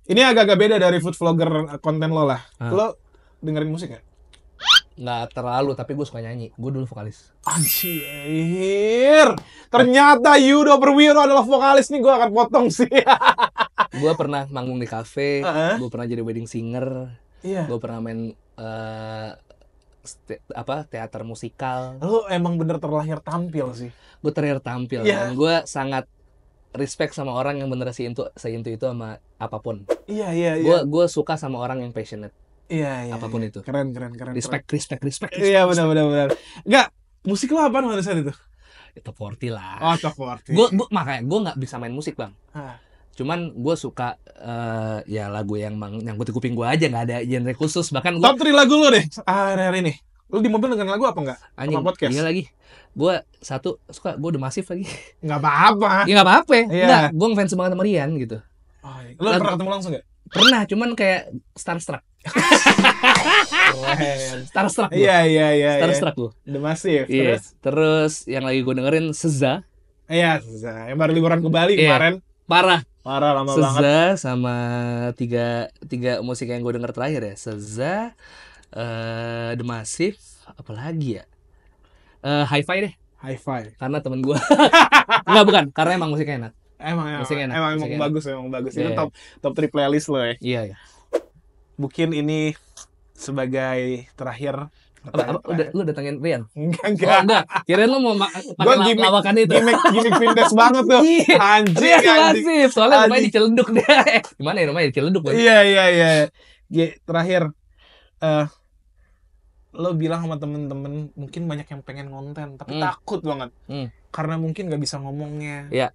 Ini agak-agak beda dari food vlogger konten lo lah. Lo dengerin musik gak? Nggak terlalu, tapi gue suka nyanyi. Gue dulu vokalis. Anjir. Ternyata Yudo Perwiro adalah vokalis nih. Gue akan potong sih. Gue pernah manggung di kafe. Gue pernah jadi wedding singer. Gue pernah main teater musikal. Lo emang bener terlahir tampil sih. Gue terlahir tampil. Dan gue sangat respect sama orang yang bener seintu itu sama apapun. Iya. Gue suka sama orang yang passionate. Iya. Apapun itu. Keren. Respect. Iya, benar. Enggak, musik lo apaan pada saat itu? Top 40 lah. Oh, Top 40. Makanya gue nggak bisa main musik bang. Cuman gue suka ya lagu yang nyangkut di kuping gue aja, nggak ada genre khusus. Bahkan Top 3 lagu lu deh hari ini. Lu di mobil dengerin lagu apa enggak? anjing, Sama podcast? iya lagi. Gue satu suka, gue udah masif lagi. Nggak apa-apa. Ya nggak apa-apa. Iya. Nggak, gue ngefans banget sama Rian gitu. Oh, iya. Lu pernah ketemu langsung nggak? Pernah, cuman kayak starstruck. Starstruck gue. Iya. Starstruck gue. The Massive. Iya. Terus yang lagi gue dengerin SZA. Iya, yang baru liburan ke Bali kemarin. Parah Lama SZA banget. sama tiga musik yang gue denger terakhir ya. SZA, The Massive, apalagi ya? Hi-Fi deh. Hi-Fi. Karena temen gue. Enggak, bukan, karena emang musiknya enak. Emang musiknya bagus. Itu Yeah. top 3 playlist lo ya. Iya. Mungkin ini sebagai terakhir. Lu datengin Rian? Enggak. Kirain lu mau pakai lawakan itu. Gimmick vintage banget tuh. Iya. Anjing. Masif. Soalnya rumahnya diceleduk dia. Gimana ya rumahnya diceleduk? Iya. Terakhir, lo bilang sama temen-temen mungkin banyak yang pengen konten tapi takut banget karena mungkin nggak bisa ngomongnya. Iya.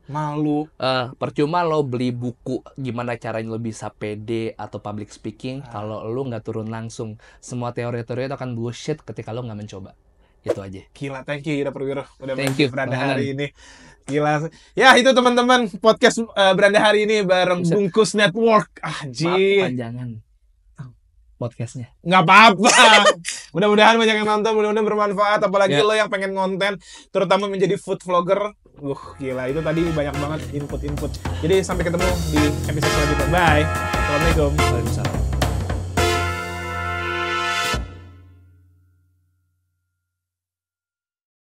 Malu. Percuma lo beli buku gimana caranya lo bisa pede atau public speaking kalau lo nggak turun langsung. Semua teori-teori itu akan bullshit ketika lo nggak mencoba. Itu aja. Gila, thank you Ira Perwiro udah berada hari ini. Gila. Ya itu teman-teman podcast beranda hari ini bareng Bungkus Network. Maaf panjangan podcastnya. Nggak apa-apa. Mudah-mudahan banyak yang nonton, mudah-mudahan bermanfaat. Apalagi lo yang pengen konten, terutama menjadi food vlogger. Gila, itu tadi banyak banget input-input. Jadi sampai ketemu di episode selanjutnya. Bye. Assalamualaikum. Waalaikumsalam.